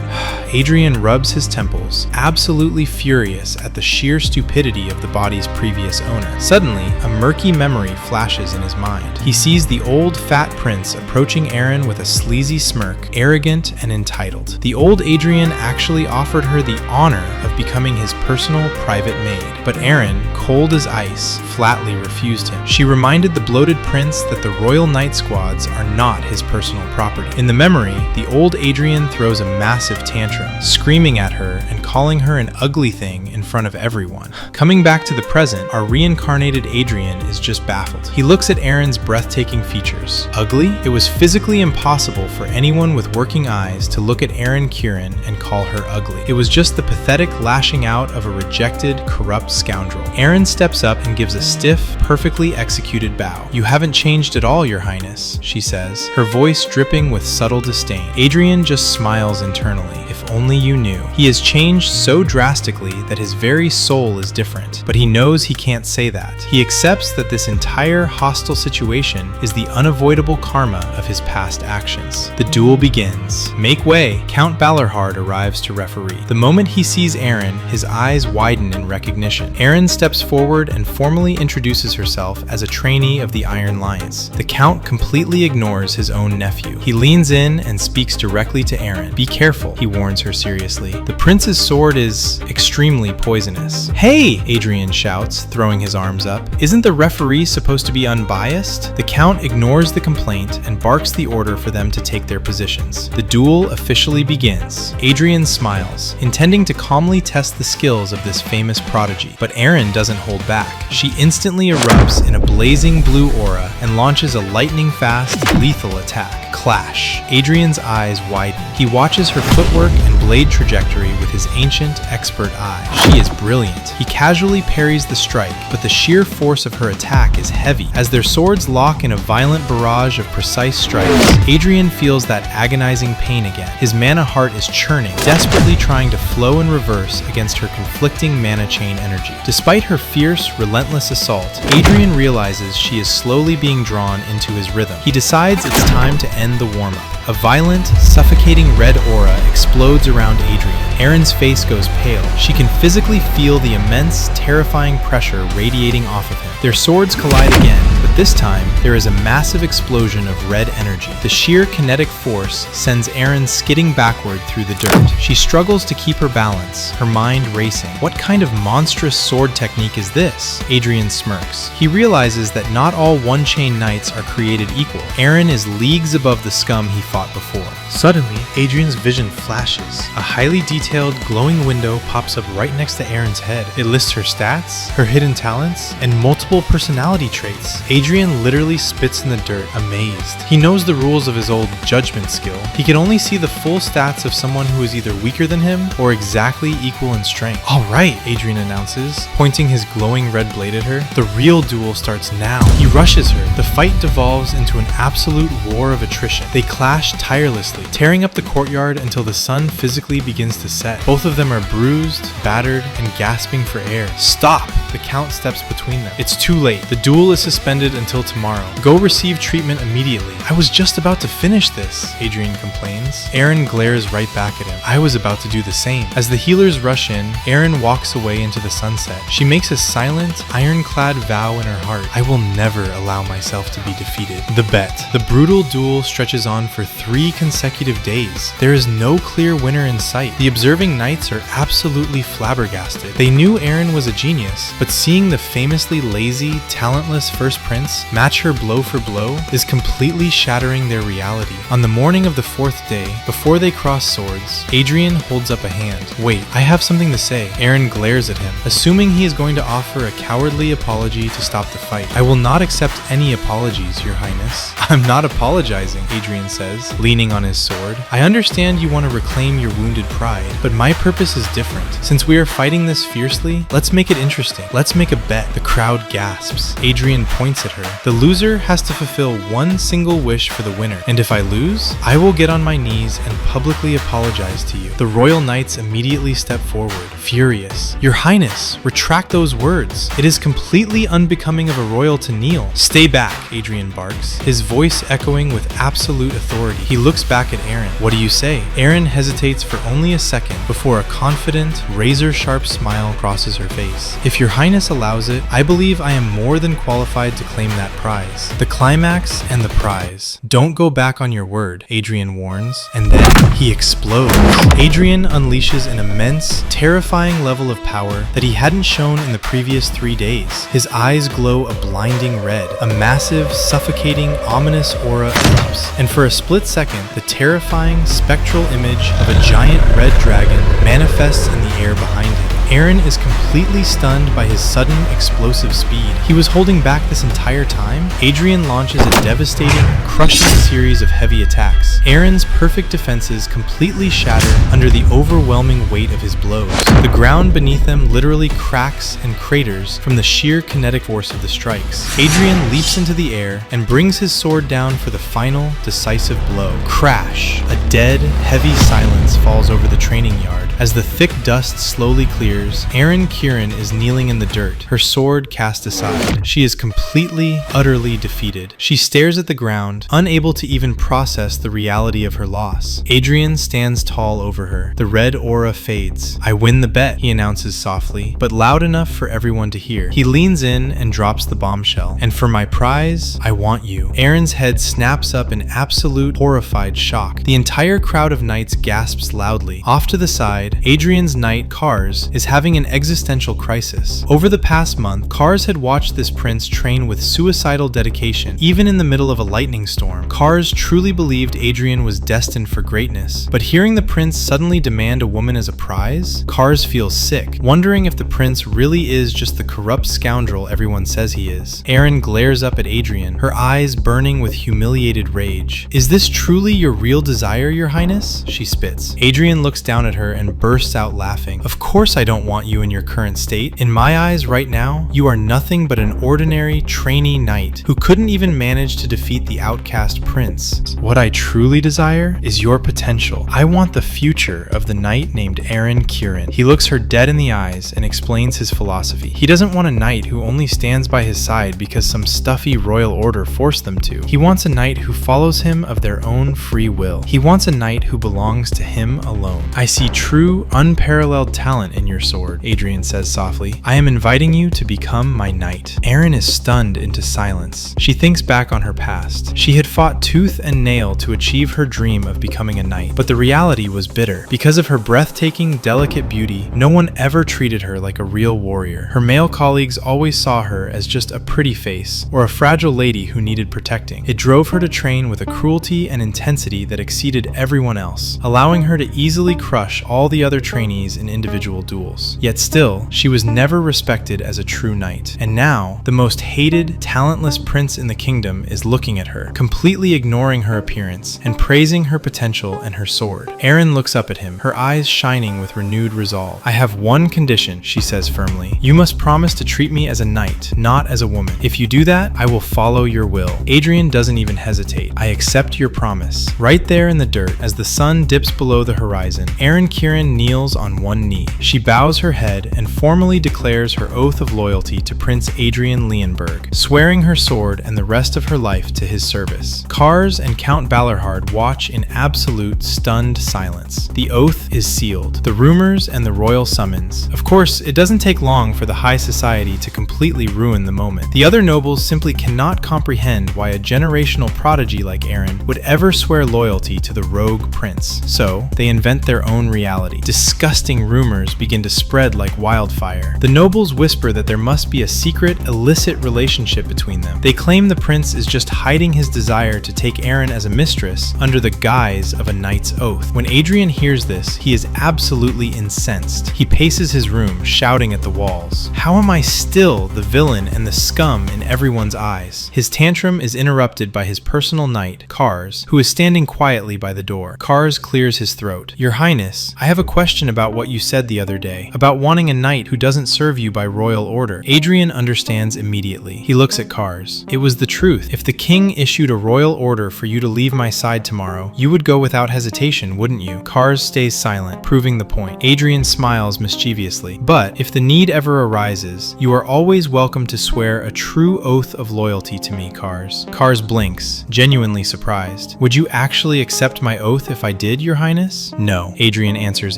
Speaker 2: Adrian rubs his temples, absolutely furious at the sheer stupidity of the body's previous owner. Suddenly, a murky memory flashes in his mind. He sees the old fat prince approaching Aaron with a sleazy smirk, arrogant and entitled. The old Adrian actually offered her the honor of becoming his personal private maid, but Aaron, cold as ice, flatly refused him. She reminded the bloated prince that the Royal Knight Squads are not his personal property. In the memory, the old Adrian throws a massive tantrum, screaming at her and calling her an ugly thing in front of everyone. Coming back to the present, our reincarnated Adrian is just baffled. He looks at Aaron's breathtaking features. Ugly? It was physically impossible for anyone with working eyes to look at Aaron Kieran and call her ugly. It was just the pathetic lashing out of a rejected, corrupt scoundrel. Aaron steps up and gives a stiff, perfectly executed bow. "You haven't changed at all, Your Highness," she says, her voice dripping with subtle disdain. Adrian just smiles internally. If only you knew. He has changed so drastically that his very soul is different, but he knows he can't say that. He accepts that this entire hostile situation is the unavoidable karma of his past actions. The duel begins. Make way! Count Balarhard arrives to referee. The moment he sees Aaron, his eyes widen in recognition. Aaron steps forward and formally introduces herself as a trainee of the Iron Lions. The Count completely ignores his own nephew. He leans in and speaks directly to Aaron. "Be careful," he warns her seriously. "The prince's sword is extremely poisonous." "Hey!" Adrian shouts, throwing his arms up. "Isn't the referee supposed to be unbiased?" The Count ignores the complaint and barks the order for them to take their positions. The duel officially begins. Adrian smiles, intending to calmly test the skills of this famous prodigy. But Aaron doesn't hold back. She instantly erupts in a blazing blue aura and launches a lightning-fast, lethal attack. Clash. Adrian's eyes widen. He watches her footwork and blade trajectory with his ancient, expert eye. She is brilliant. He casually parries the strike, but the sheer force of her attack is heavy. As their swords lock in a violent barrage of precise strikes, Adrian feels that agonizing pain again. His mana heart is churning, desperately trying to flow in reverse against her conflicting mana chain energy. Despite her fierce, relentless assault, Adrian realizes she is slowly being drawn into his rhythm. He decides it's time to end the warm-up. A violent, suffocating red aura explodes around Adrian. Aaron's face goes pale. She can physically feel the immense, terrifying pressure radiating off of him. Their swords collide again, but this time, there is a massive explosion of red energy. The sheer kinetic force sends Aaron skidding backward through the dirt. She struggles to keep her balance, her mind racing. What kind of monstrous sword technique is this? Adrian smirks. He realizes that not all one-chain knights are created equal. Aaron is leagues above the scum he fought before. Suddenly, Adrian's vision flashes. A highly detailed, glowing window pops up right next to Aaron's head. It lists her stats, her hidden talents, and multiple personality traits. Adrian literally spits in the dirt, amazed. He knows the rules of his old judgment skill. He can only see the full stats of someone who is either weaker than him or exactly equal in strength. "All right," Adrian announces, pointing his glowing red blade at her. "The real duel starts now." He rushes her. The fight devolves into an absolute war of attrition. They clash tirelessly, tearing up the courtyard until the sun physically begins to set. Both of them are bruised, battered, and gasping for air. "Stop!" The Count steps between them. "It's too late. The duel is suspended until tomorrow. Go receive treatment immediately." "I was just about to finish this," Adrian complains. Aaron glares right back at him. "I was about to do the same." As the healers rush in, Aaron walks away into the sunset. She makes a silent, ironclad vow in her heart. "I will never allow myself to be defeated." The bet. The brutal duel stretches on for 3 consecutive days. There is no clear winner in sight. The observing knights are absolutely flabbergasted. They knew Aaron was a genius, but seeing the famously lazy, talentless first prince match her blow for blow is completely shattering their reality. On the morning of the 4th day, before they cross swords, Adrian holds up a hand. "Wait, I have something to say." Aaron glares at him, assuming he is going to offer a cowardly apology to stop the fight. "I will not accept any apologies, Your Highness." "I'm not apologizing," Adrian says. says, leaning on his sword. "I understand you want to reclaim your wounded pride, but my purpose is different. Since we are fighting this fiercely, let's make it interesting. Let's make a bet." The crowd gasps. Adrian points at her. "The loser has to fulfill one single wish for the winner, and if I lose, I will get on my knees and publicly apologize to you." The royal knights immediately step forward, furious. "Your Highness, retract those words. It is completely unbecoming of a royal to kneel." "Stay back," Adrian barks, his voice echoing with absolute authority. He looks back at Aaron. "What do you say?" Aaron hesitates for only a second before a confident, razor-sharp smile crosses her face. "If your Highness allows it, I believe I am more than qualified to claim that prize." The climax and the prize. "Don't go back on your word," Adrian warns, and then he explodes. Adrian unleashes an immense, terrifying level of power that he hadn't shown in the previous 3 days. His eyes glow a blinding red. A massive, suffocating, ominous aura erupts, and for a split second, the terrifying, spectral image of a giant red dragon manifests in the air behind him. Aaron is completely stunned by his sudden, explosive speed. He was holding back this entire time. Adrian launches a devastating, crushing series of heavy attacks. Aaron's perfect defenses completely shatter under the overwhelming weight of his blows. The ground beneath them literally cracks and craters from the sheer kinetic force of the strikes. Adrian leaps into the air and brings his sword down for the final, decisive blow. Crash! A dead, heavy silence falls over the training yard. As the thick dust slowly clears, Erin Kieran is kneeling in the dirt, her sword cast aside. She is completely, utterly defeated. She stares at the ground, unable to even process the reality of her loss. Adrian stands tall over her. The red aura fades. "I win the bet," he announces softly, but loud enough for everyone to hear. He leans in and drops the bombshell. "And for my prize, I want you." Erin's head snaps up in absolute, horrified shock. The entire crowd of knights gasps loudly. Off to the side, Adrian's knight, Kars, is having an existential crisis. Over the past month, Kars had watched this prince train with suicidal dedication, even in the middle of a lightning storm. Kars truly believed Adrian was destined for greatness, but hearing the prince suddenly demand a woman as a prize, Kars feels sick, wondering if the prince really is just the corrupt scoundrel everyone says he is. Erin glares up at Adrian, her eyes burning with humiliated rage. "Is this truly your real desire, your highness?" she spits. Adrian looks down at her and bursts out laughing. "Of course I don't want you in your current state. In my eyes right now, you are nothing but an ordinary trainee knight who couldn't even manage to defeat the outcast prince. What I truly desire is your potential. I want the future of the knight named Aaron Kieran." He looks her dead in the eyes and explains his philosophy. He doesn't want a knight who only stands by his side because some stuffy royal order forced them to. He wants a knight who follows him of their own free will. He wants a knight who belongs to him alone. "I see true, unparalleled talent in your sword," Adrian says softly. "I am inviting you to become my knight." Erin is stunned into silence. She thinks back on her past. She had fought tooth and nail to achieve her dream of becoming a knight, but the reality was bitter. Because of her breathtaking, delicate beauty, no one ever treated her like a real warrior. Her male colleagues always saw her as just a pretty face, or a fragile lady who needed protecting. It drove her to train with a cruelty and intensity that exceeded everyone else, allowing her to easily crush all the other trainees in individual duels. Yet still, she was never respected as a true knight. And now, the most hated, talentless prince in the kingdom is looking at her, completely ignoring her appearance and praising her potential and her sword. Erin looks up at him, her eyes shining with renewed resolve. "I have one condition," she says firmly. "You must promise to treat me as a knight, not as a woman. If you do that, I will follow your will." Adrian doesn't even hesitate. "I accept your promise." Right there in the dirt, as the sun dips below the horizon, Erin Kieran kneels on one knee. She bows her head and formally declares her oath of loyalty to Prince Adrian Leonberg, swearing her sword and the rest of her life to his service. Kars and Count Balerhard watch in absolute, stunned silence. The oath is sealed. The rumors and the royal summons. Of course, it doesn't take long for the high society to completely ruin the moment. The other nobles simply cannot comprehend why a generational prodigy like Erin would ever swear loyalty to the rogue prince. So, they invent their own reality. reality. Disgusting rumors begin to spread like wildfire. The nobles whisper that there must be a secret, illicit relationship between them. They claim the prince is just hiding his desire to take Erin as a mistress under the guise of a knight's oath. When Adrian hears this, he is absolutely incensed. He paces his room, shouting at the walls. How am I still the villain and the scum in everyone's eyes? His tantrum is interrupted by his personal knight, Kars, who is standing quietly by the door. Kars clears his throat. Your Highness, I have a question about what you said the other day, about wanting a knight who doesn't serve you by royal order. Adrian understands immediately. He looks at Kars. It was the truth. If the king issued a royal order for you to leave my side tomorrow, you would go without hesitation, wouldn't you? Kars stays silent, proving the point. Adrian smiles mischievously. But if the need ever arises, you are always welcome to swear a true oath of loyalty to me, Kars. Kars blinks, genuinely surprised. Would you actually accept my oath if I did, Your Highness? No, Adrian answers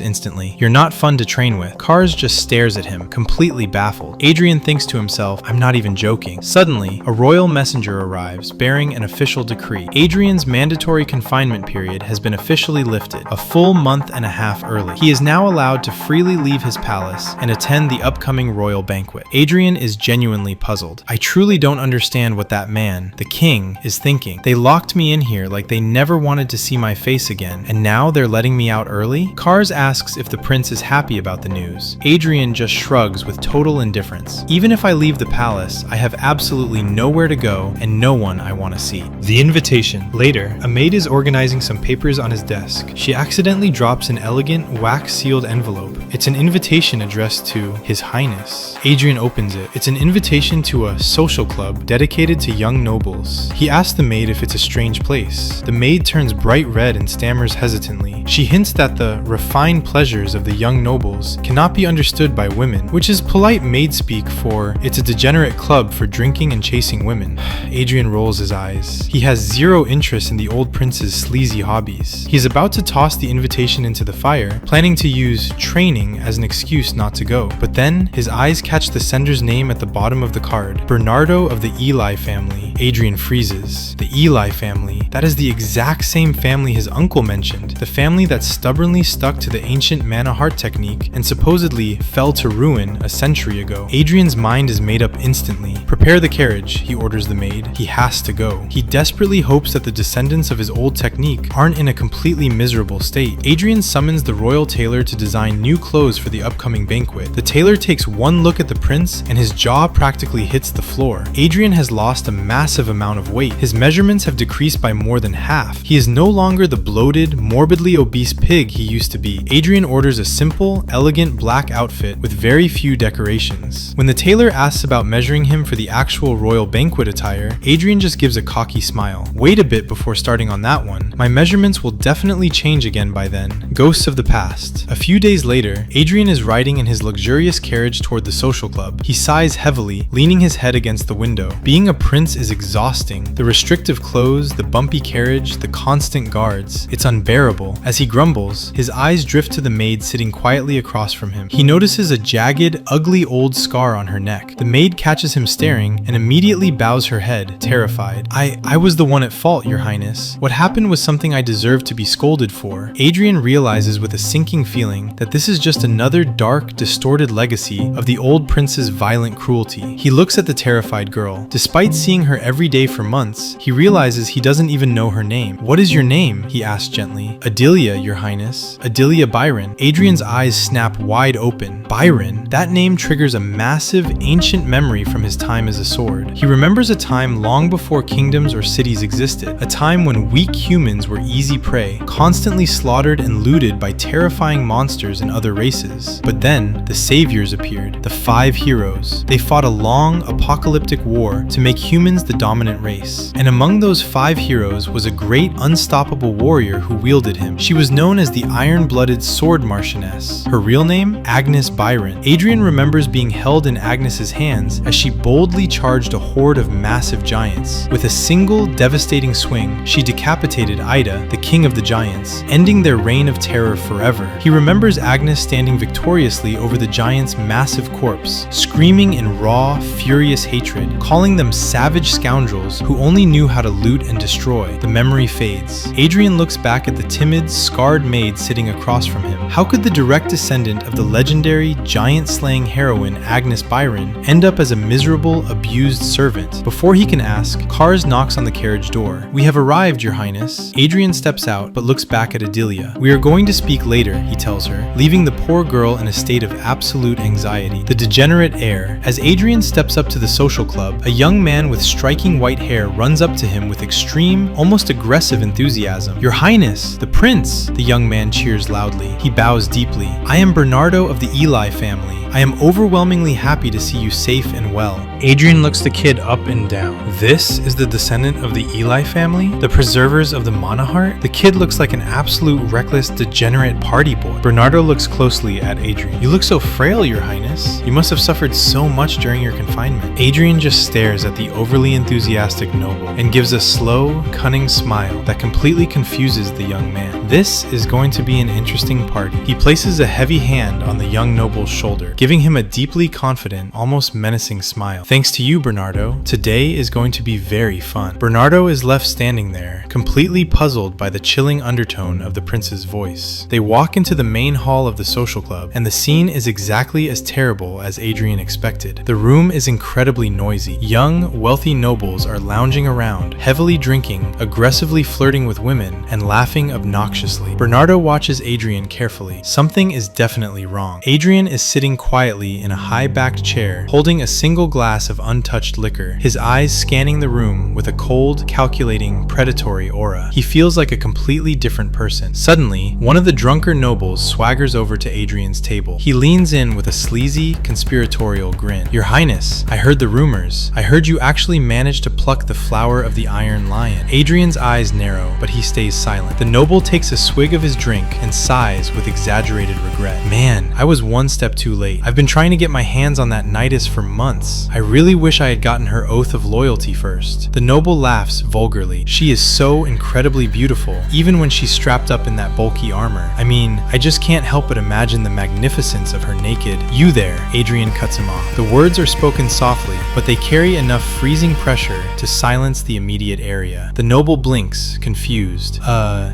Speaker 2: instantly. You're not fun to train with. Kars just stares at him, completely baffled. Adrian thinks to himself, I'm not even joking. Suddenly, a royal messenger arrives, bearing an official decree. Adrian's mandatory confinement period has been officially lifted, a full month and a half early. He is now allowed to freely leave his palace and attend the upcoming royal banquet. Adrian is genuinely puzzled. I truly don't understand what that man, the king, is thinking. They locked me in here like they never wanted to see my face again, and now they're letting me out early? Kars asks if the prince is happy about the news. Adrian just shrugs with total indifference. Even if I leave the palace, I have absolutely nowhere to go and no one I want to see.
Speaker 1: The invitation. Later, a maid is organizing some papers on his desk. She accidentally drops an elegant, wax-sealed envelope. It's an invitation addressed to His Highness. Adrian opens it. It's an invitation to a social club dedicated to young nobles. He asks the maid if it's a strange place. The maid turns bright red and stammers hesitantly. She hints that the refined pleasures of the young nobles cannot be understood by women, which is polite maid speak for it's a degenerate club for drinking and chasing women. Adrian rolls his eyes. He has zero interest in the old prince's sleazy hobbies. He's about to toss the invitation into the fire, planning to use training as an excuse not to go. But then, his eyes catch the sender's name at the bottom of the card, Bernardo of the Eli family. Adrian freezes. The Eli family. That is the exact same family his uncle mentioned. The family that stubbornly stuck to the ancient mana heart technique and supposedly fell to ruin a century ago. Adrian's mind is made up instantly. Prepare the carriage, he orders the maid. He has to go. He desperately hopes that the descendants of his old technique aren't in a completely miserable state. Adrian summons the royal tailor to design new clothes for the upcoming banquet. The tailor takes one look at the prince and his jaw practically hits the floor. Adrian has lost a massive amount of weight. His measurements have decreased by more than half. He is no longer the bloated, morbidly obese pig he used to be. Adrian orders a simple, elegant black outfit with very few decorations. When the tailor asks about measuring him for the actual royal banquet attire, Adrian just gives a cocky smile. Wait a bit before starting on that one. My measurements will definitely change again by then. Ghosts of the past. A few days later, Adrian is riding in his luxurious carriage toward the social club. He sighs heavily, leaning his head against the window. Being a prince is exhausting. The restrictive clothes, the bumpy carriage, the constant guards. It's unbearable. As he grumbles, his eyes drift to the maid sitting quietly across from him. He notices a jagged, ugly old scar on her neck. The maid catches him staring and immediately bows her head, terrified. I was the one at fault, Your Highness. What happened was something I deserved to be scolded for. Adrian realizes with a sinking feeling that this is just another dark, distorted legacy of the old prince's violent cruelty. He looks at the terrified girl. Despite seeing her every day for months, he realizes he doesn't even know her name. What is your name? He asks gently. Adelia, Your Highness. Adelia Byron. Adrian's eyes snap wide open. Byron? That name triggers a massive, ancient memory from his time as a sword. He remembers a time long before kingdoms or cities existed, a time when weak humans were easy prey, constantly slaughtered and looted by terrifying monsters and other races. But then, the saviors appeared, the 5 heroes. They fought a long, apocalyptic war to make humans the dominant race. And among those 5 heroes was a great, unstoppable warrior who wielded him. She was known as the Iron-Blooded Sword Marchioness. Her real name? Agnes Byron. Adrian remembers being held in Agnes's hands as she boldly charged a horde of massive giants. With a single, devastating swing, she decapitated Ida, the king of the giants, ending their reign of terror forever. He remembers Agnes standing victoriously over the giant's massive corpse, screaming in raw, furious hatred, calling them savage
Speaker 2: scoundrels who only knew how to loot and destroy. The memory fades. Adrian looks back at the timid, scarred maid sitting across from him. How could the direct descendant of the legendary, giant-slaying heroine Agnes Byron end up as a miserable, abused servant? Before he can ask, Cars knocks on the carriage door. "We have arrived, Your Highness." Adrian steps out, but looks back at Adelia. "We are going to speak later," he tells her, leaving the poor girl in a state of absolute anxiety. The degenerate heir. As Adrian steps up to the social club, a young man with striking white hair runs up to him with extreme, almost aggressive enthusiasm. "Your Highness, the Prince!" The young man cheers loudly. He bows deeply. "I am Bernardo of the Eli family. I am overwhelmingly happy to see you safe and well." Adrian looks the kid up and down. This is the descendant of the Eli family? The preservers of the Monahart? The kid looks like an absolute reckless, degenerate party boy. Bernardo looks closely at Adrian. "You look so frail, Your Highness. You must have suffered so much during your confinement." Adrian just stares at the overly enthusiastic noble and gives a slow, cunning smile that completely confuses the young man. This is going to be an interesting party. He places a heavy hand on the young noble's shoulder, giving him a deeply confident, almost menacing smile. "Thanks to you, Bernardo. Today is going to be very fun." Bernardo is left standing there, completely puzzled by the chilling undertone of the prince's voice. They walk into the main hall of the social club, and the scene is exactly as terrible as Adrian expected. The room is incredibly noisy. Young, wealthy nobles are lounging around, heavily drinking, aggressively flirting with women, and laughing obnoxiously. Bernardo watches Adrian carefully. Something is definitely wrong. Adrian is sitting quietly in a high-backed chair, holding a single glass of untouched liquor, his eyes scanning the room with a cold, calculating, predatory aura. He feels like a completely different person. Suddenly, one of the drunker nobles swaggers over to Adrian's table. He leans in with a sleazy, conspiratorial grin. "Your Highness, I heard the rumors. I heard you actually managed to pluck the flower of the Iron Lion." Adrian's eyes narrow, but he stays silent. The noble takes a swig of his drink and sighs with exaggerated regret. "Man, I was one step too late. I've been trying to get my hands on that knightess for months. I really wish I had gotten her oath of loyalty first." The noble laughs vulgarly. "She is so incredibly beautiful, even when she's strapped up in that bulky armor. I mean, I just can't help but imagine the magnificence of her naked—" "You there," Adrian cuts him off. The words are spoken softly, but they carry enough freezing pressure to silence the immediate area. The noble blinks, confused.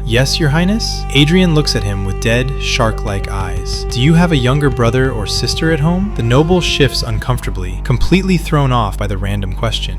Speaker 2: Yes, Your Highness?" Adrian looks at him with dead, shark-like eyes. "Do you have a younger brother or sister at home?" The noble shifts uncomfortably, completely thrown off by the random question.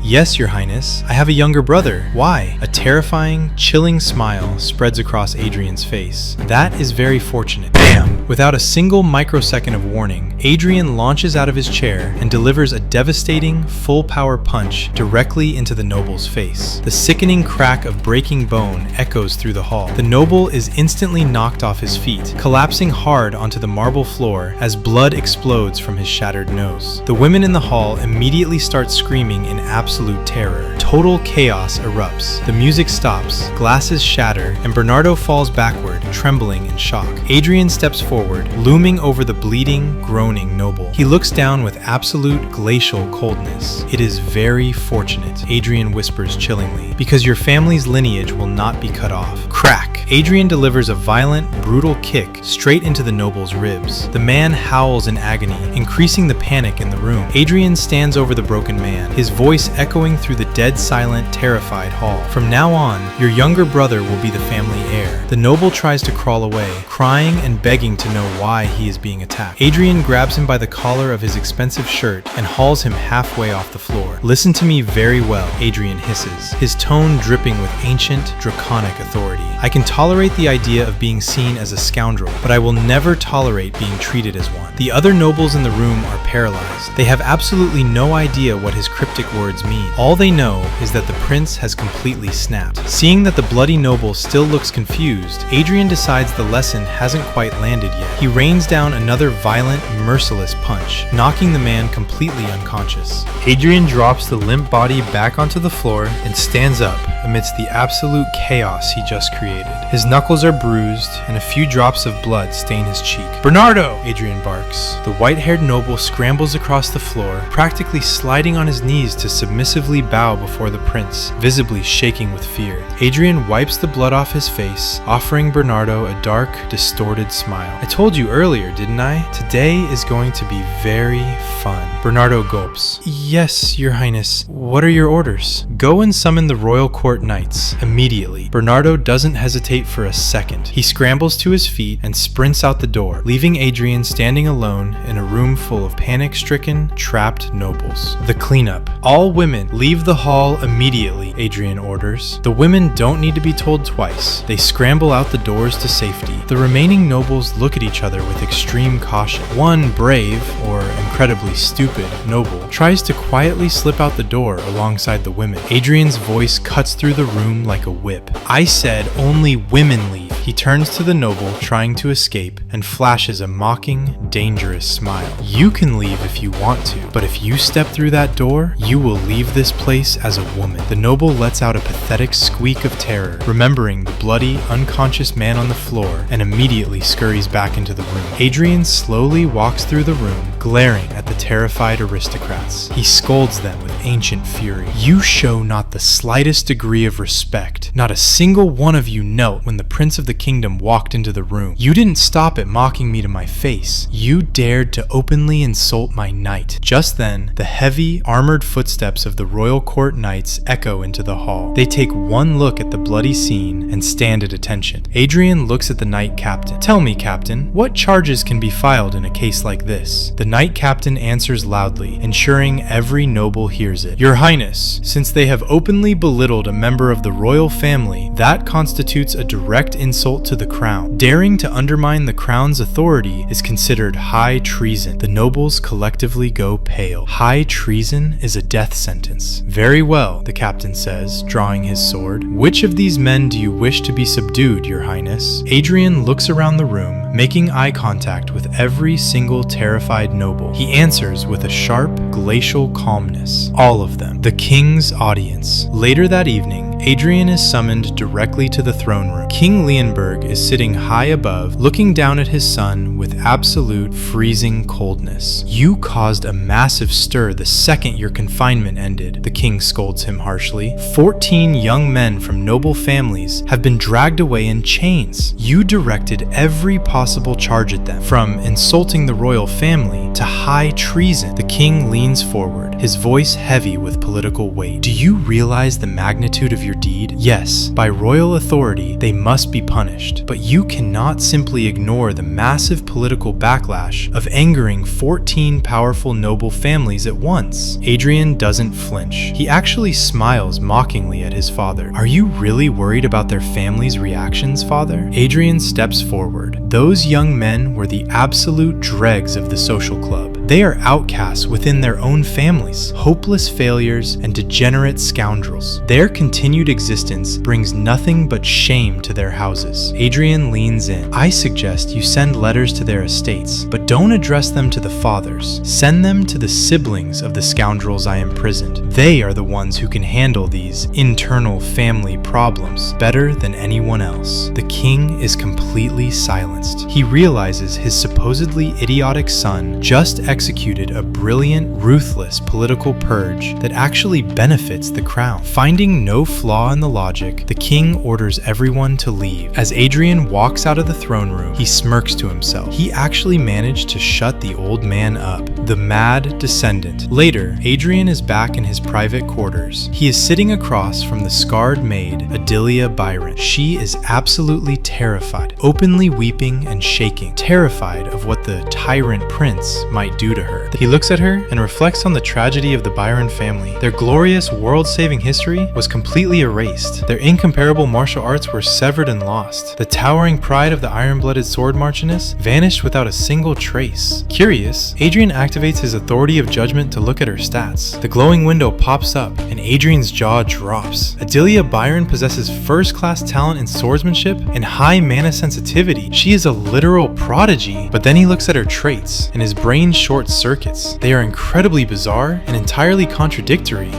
Speaker 2: Yes, Your Highness. I have a younger brother. Why?" A terrifying, chilling smile spreads across Adrian's face. "That is very fortunate." Bam! Without a single microsecond of warning, Adrian launches out of his chair and delivers a devastating, full-power punch directly into the noble's face. The sickening crack of breaking bone echoes through the hall. The noble is instantly knocked off his feet, collapsing hard onto the marble floor as blood explodes from his shattered nose. The women in the hall immediately start screaming in absolute terror. Total chaos erupts. The music stops, glasses shatter, and Bernardo falls backward, trembling in shock. Adrian steps forward, looming over the bleeding, groaning noble. He looks down with absolute glacial coldness. "It is very fortunate," Adrian whispers chillingly, "because your family's lineage will not be cut off." Crack! Adrian delivers a violent, brutal kick straight into the noble's ribs. The man howls in agony, increasing the panic in the room. Adrian stands over the broken man, his voice echoing through the dead silent, terrified hall. "From now on, your younger brother will be the family heir." The noble tries to crawl away, crying and begging to know why he is being attacked. Adrian grabs him by the collar of his expensive shirt and hauls him halfway off the floor. "Listen to me very well," Adrian hisses, his tone dripping with ancient, draconic authority. "I can tolerate the idea of being seen as a scoundrel, but I will never tolerate being treated as one." The other nobles in the room are paralyzed. They have absolutely no idea what his cryptic words mean. All they know is that the prince has completely snapped. Seeing that the bloody noble still looks confused, Adrian decides the lesson hasn't quite landed yet. He rains down another violent, merciless punch, knocking the man completely unconscious. Adrian drops the limp body back onto the floor and stands up amidst the absolute chaos he just created. created. His knuckles are bruised, and a few drops of blood stain his cheek. "Bernardo!" Adrian barks. The white-haired noble scrambles across the floor, practically sliding on his knees to submissively bow before the prince, visibly shaking with fear. Adrian wipes the blood off his face, offering Bernardo a dark, distorted smile. "I told you earlier, didn't I? Today is going to be very fun." Bernardo gulps. "Yes, your highness. What are your orders?" "Go and summon the royal court knights, immediately." Bernardo doesn't hesitate for a second. He scrambles to his feet and sprints out the door, leaving Adrian standing alone in a room full of panic-stricken, trapped nobles. The cleanup. "All women, leave the hall immediately," Adrian orders. The women don't need to be told twice. They scramble out the doors to safety. The remaining nobles look at each other with extreme caution. One brave, or incredibly stupid, noble tries to quietly slip out the door alongside the women. Adrian's voice cuts through the room like a whip. "I said only women leave." He turns to the noble trying to escape and flashes a mocking, dangerous smile. "You can leave if you want to, but if you step through that door, you will leave this place as a woman." The noble lets out a pathetic squeak of terror, remembering the bloody, unconscious man on the floor, and immediately scurries back into the room. Adrian slowly walks through the room, glaring at the terrified aristocrats. He scolds them with ancient fury. "You show not the slightest degree of respect. Not a single one of you knelt when the Prince of the Kingdom walked into the room. You didn't stop at mocking me to my face. You dared to openly insult my knight." Just then, the heavy, armored footsteps of the royal court knights echo into the hall. They take one look at the bloody scene and stand at attention. Adrian looks at the knight captain. "Tell me, captain, what charges can be filed in a case like this?" The knight captain answers loudly, ensuring every noble hears it. "Your Highness, since they have openly belittled a member of the royal family, that constitutes a direct insult to the crown. Daring to undermine the crown's authority is considered high treason." The nobles collectively go pale. High treason is a death sentence. "Very well," the captain says, drawing his sword. "Which of these men do you wish to be subdued, your highness?" Adrian looks around the room, making eye contact with every single terrified noble. He answers with a sharp, glacial calmness. "All of them." The king's audience. Later that evening, Adrian is summoned directly to the throne room. King Leonberg is sitting high above, looking down at his son with absolute freezing coldness. "You caused a massive stir the second your confinement ended," the king scolds him harshly. 14 young men from noble families have been dragged away in chains. You directed every possible charge at them, from insulting the royal family to high treason. The king leans forward, his voice heavy with political weight. "Do you realize the magnitude of your deed? Yes, by royal authority, they must be punished, but you cannot simply ignore the massive political backlash of angering 14 powerful noble families at once." Adrian doesn't flinch. He actually smiles mockingly at his father. "Are you really worried about their family's reactions, father?" Adrian steps forward. Those young men were the absolute dregs of the social club. They are outcasts within their own families, hopeless failures and degenerate scoundrels. Their continued existence brings nothing but shame to their houses. Adrian leans in. "I suggest you send letters to their estates, but don't address them to the fathers. Send them to the siblings of the scoundrels I imprisoned. They are the ones who can handle these internal family problems better than anyone else." The king is completely silenced. He realizes his supposedly idiotic son just executed a brilliant, ruthless political purge that actually benefits the crown. Finding no flaw in the logic, the king orders everyone to leave. As Adrian walks out of the throne room, he smirks to himself. He actually managed to shut the old man up. The mad descendant. Later, Adrian is back in his private quarters. He is sitting across from the scarred maid, Adelia Byron. She is absolutely terrified, openly weeping and shaking, terrified of what the tyrant prince might do to her. He looks at her and reflects on the tragedy of the Byron family. Their glorious world-saving history was completely erased. Their incomparable martial arts were severed and lost. The towering pride of the iron-blooded sword marchioness vanished without a single trace. Curious, Adrian activates his authority of judgment to look at her stats. The glowing window pops up, and Adrian's jaw drops. Adelia Byron possesses first-class talent in swordsmanship and high mana sensitivity. She is a literal prodigy. But then he looks looks at her traits, and his brain short circuits. They are incredibly bizarre and entirely contradictory.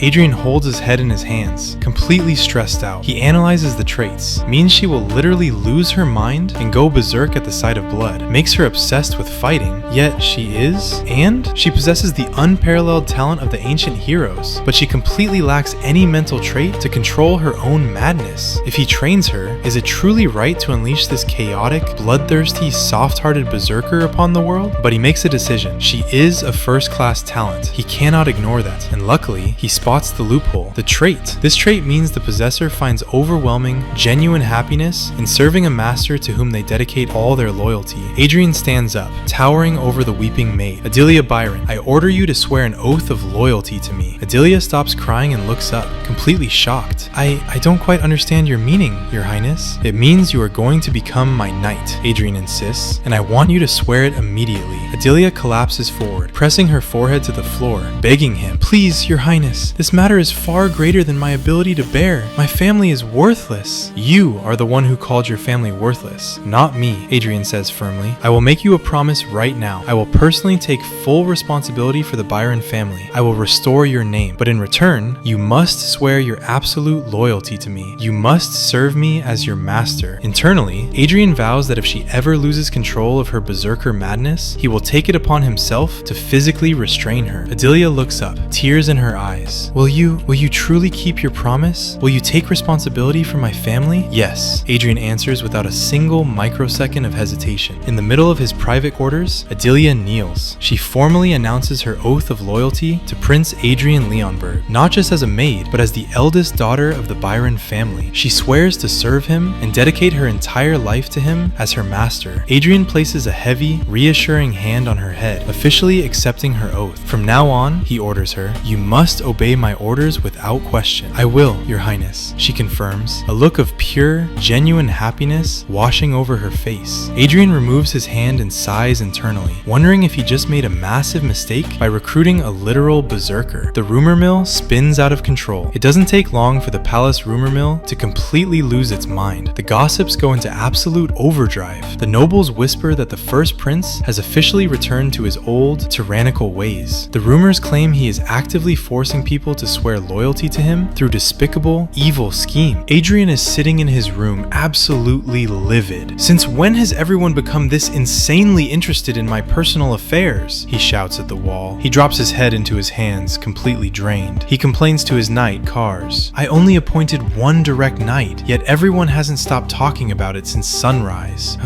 Speaker 2: Adrian holds his head in his hands, completely stressed out. He analyzes the traits. Means she will literally lose her mind and go berserk at the sight of blood. Makes her obsessed with fighting, yet she is. And she possesses the unparalleled talent of the ancient heroes, but she completely lacks any mental trait to control her own madness. If he trains her, is it truly right to unleash this chaotic, bloodthirsty, soft-hearted berserker upon the world? But he makes a decision. She is a first-class talent. He cannot ignore that, and luckily, he spots the loophole. The trait. This trait means the possessor finds overwhelming, genuine happiness in serving a master to whom they dedicate all their loyalty. Adrian stands up, towering over the weeping maid. Adelia Byron, I order you to swear an oath of loyalty to me. Adelia stops crying and looks up, completely shocked. I don't quite understand your meaning, Your Highness. It means you are going to become my knight, Adrian insists, and I want you to swear it immediately. Adelia collapses forward, pressing her forehead to the floor, begging him, Please, Your Highness, this matter is far greater than my ability to bear. My family is worthless. You are the one who called your family worthless, not me, Adrian says firmly. I will make you a promise right now. I will personally take full responsibility for the Byron family. I will restore your name, but in return, you must swear your absolute loyalty to me. You must serve me as your master. Internally, Adrian vows that if she ever loses control of her berserker madness, he will take it upon himself to physically restrain her. Adelia looks up, tears in her eyes. Will you truly keep your promise? Will you take responsibility for my family? Yes, Adrian answers without a single microsecond of hesitation. In the middle of his private quarters, Adelia kneels. She formally announces her oath of loyalty to Prince Adrian Leonberg, not just as a maid, but as the eldest daughter of the Byron family. She swears to serve him and dedicate her entire life to him as her master. Adrian places a heavy, reassuring hand on her head, officially accepting her oath. From now on, he orders her, you must obey my orders without question. I will, Your Highness, she confirms, a look of pure, genuine happiness washing over her face. Adrian removes his hand and sighs internally, wondering if he just made a massive mistake by recruiting a literal berserker. The rumor mill spins out of control. It doesn't take long for the palace rumor mill to completely lose its mind. The gossips go into absolute overdrive. The nobles whisper that the first prince has officially returned to his old, tyrannical ways. The rumors claim he is actively forcing people to swear loyalty to him through despicable, evil schemes. Adrian is sitting in his room absolutely livid. Since when has everyone become this insanely interested in my personal affairs? He shouts at the wall. He drops his head into his hands, completely drained. He complains to his knight, Kars. I only appointed one direct knight, yet everyone hasn't stopped talking about it since sunrise.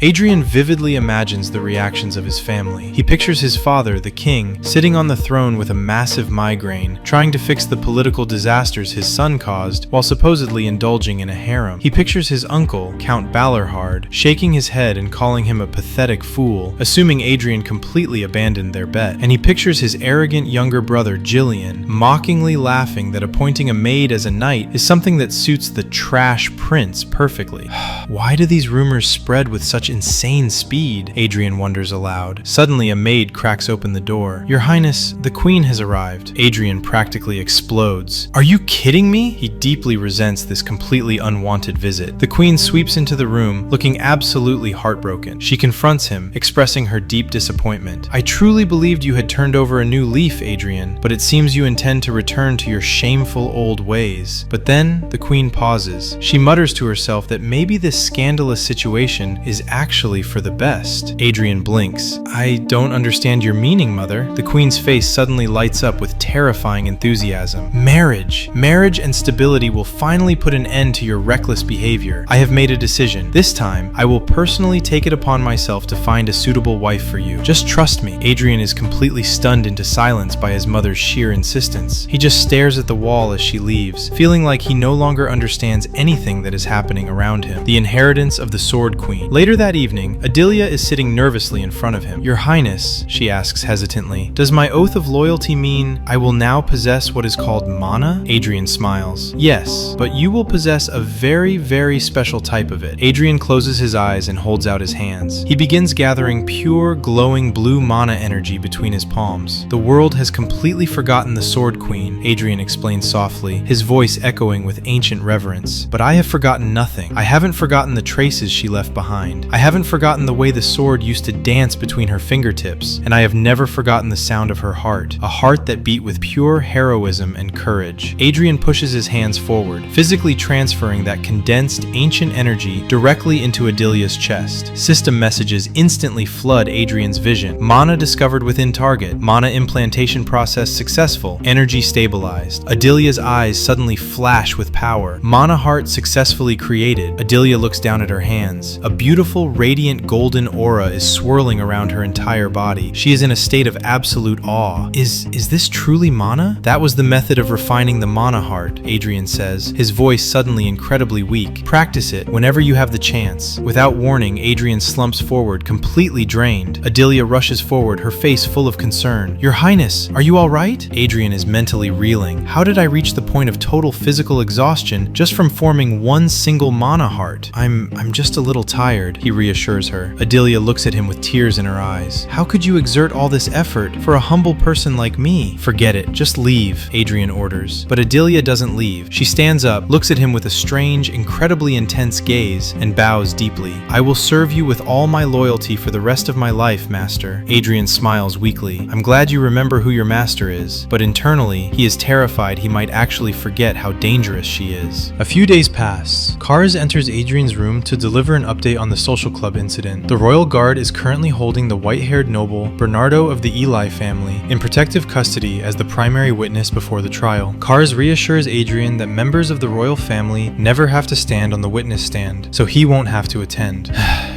Speaker 2: Adrian vividly imagines the reactions of his family. He pictures his father, the king, sitting on the throne with a massive migraine, trying to fix the political disasters his son caused while supposedly indulging in a harem. He pictures his uncle, Count Balorhard, shaking his head and calling him a pathetic fool, assuming Adrian completely abandoned their bet. And he pictures his arrogant younger brother, Gillian, mockingly laughing that appointing a maid as a knight is something that suits the trash prince perfectly. Why do these rumors spread with such insane speed? Adrian wonders aloud. Suddenly, a maid cracks open the door. Your Highness, the Queen has arrived. Adrian practically explodes. Are you kidding me? He deeply resents this completely unwanted visit. The Queen sweeps into the room, looking absolutely heartbroken. She confronts him, expressing her deep disappointment. I truly believed you had turned over a new leaf, Adrian, but it seems you intend to return to your shameful old ways. But then, the Queen pauses. She mutters to herself that maybe this scandalous situation is actually for the best. Adrian blinks. I don't understand your meaning, Mother. The Queen's face suddenly lights up with terrifying enthusiasm. Marriage! Marriage and stability will finally put an end to your reckless behavior. I have made a decision. This time, I will personally take it upon myself to find a suitable wife for you. Just trust me. Adrian is completely stunned into silence by his mother's sheer insistence. He just stares at the wall as she leaves, feeling like he no longer understands anything that is happening around him. The inheritance of the Sword Queen. Later that evening, Adelia is sitting nervously in front of him. Your Highness, she asks hesitantly, does my oath of loyalty mean I will now possess what is called mana? Adrian smiles. Yes, but you will possess a very, very special type of it. Adrian closes his eyes and holds out his hands. He begins gathering pure, glowing blue mana energy between his palms. The world has completely forgotten the Sword Queen, Adrian explains softly, his voice echoing with ancient reverence. But I have forgotten nothing. I haven't forgotten forgotten the traces she left behind. I haven't forgotten the way the sword used to dance between her fingertips, and I have never forgotten the sound of her heart, a heart that beat with pure heroism and courage. Adrian pushes his hands forward, physically transferring that condensed, ancient energy directly into Adelia's chest. System messages instantly flood Adrian's vision. Mana discovered within target. Mana implantation process successful. Energy stabilized. Adelia's eyes suddenly flash with power. Mana heart successfully created. Adelia looks down at her hands. A beautiful, radiant golden aura is swirling around her entire body. She is in a state of absolute awe. Is this truly mana? That was the method of refining the mana heart, Adrian says, his voice suddenly incredibly weak. Practice it whenever you have the chance. Without warning, Adrian slumps forward, completely drained. Adelia rushes forward, her face full of concern. Your Highness, are you all right? Adrian is mentally reeling. How did I reach the point of total physical exhaustion just from forming one single mana heart? I'm just a little tired, he reassures her. Adelia looks at him with tears in her eyes. How could you exert all this effort for a humble person like me? Forget it, just leave, Adrian orders. But Adelia doesn't leave. She stands up, looks at him with a strange, incredibly intense gaze, and bows deeply. I will serve you with all my loyalty for the rest of my life, Master. Adrian smiles weakly. I'm glad you remember who your master is, but internally, he is terrified he might actually forget how dangerous she is. A few days pass. Kars enters Adrian's room to deliver an update on the social club incident. The royal guard is currently holding the white-haired noble, Bernardo of the Eli family, in protective custody as the primary witness before the trial. Kars reassures Adrian that members of the royal family never have to stand on the witness stand, so he won't have to attend.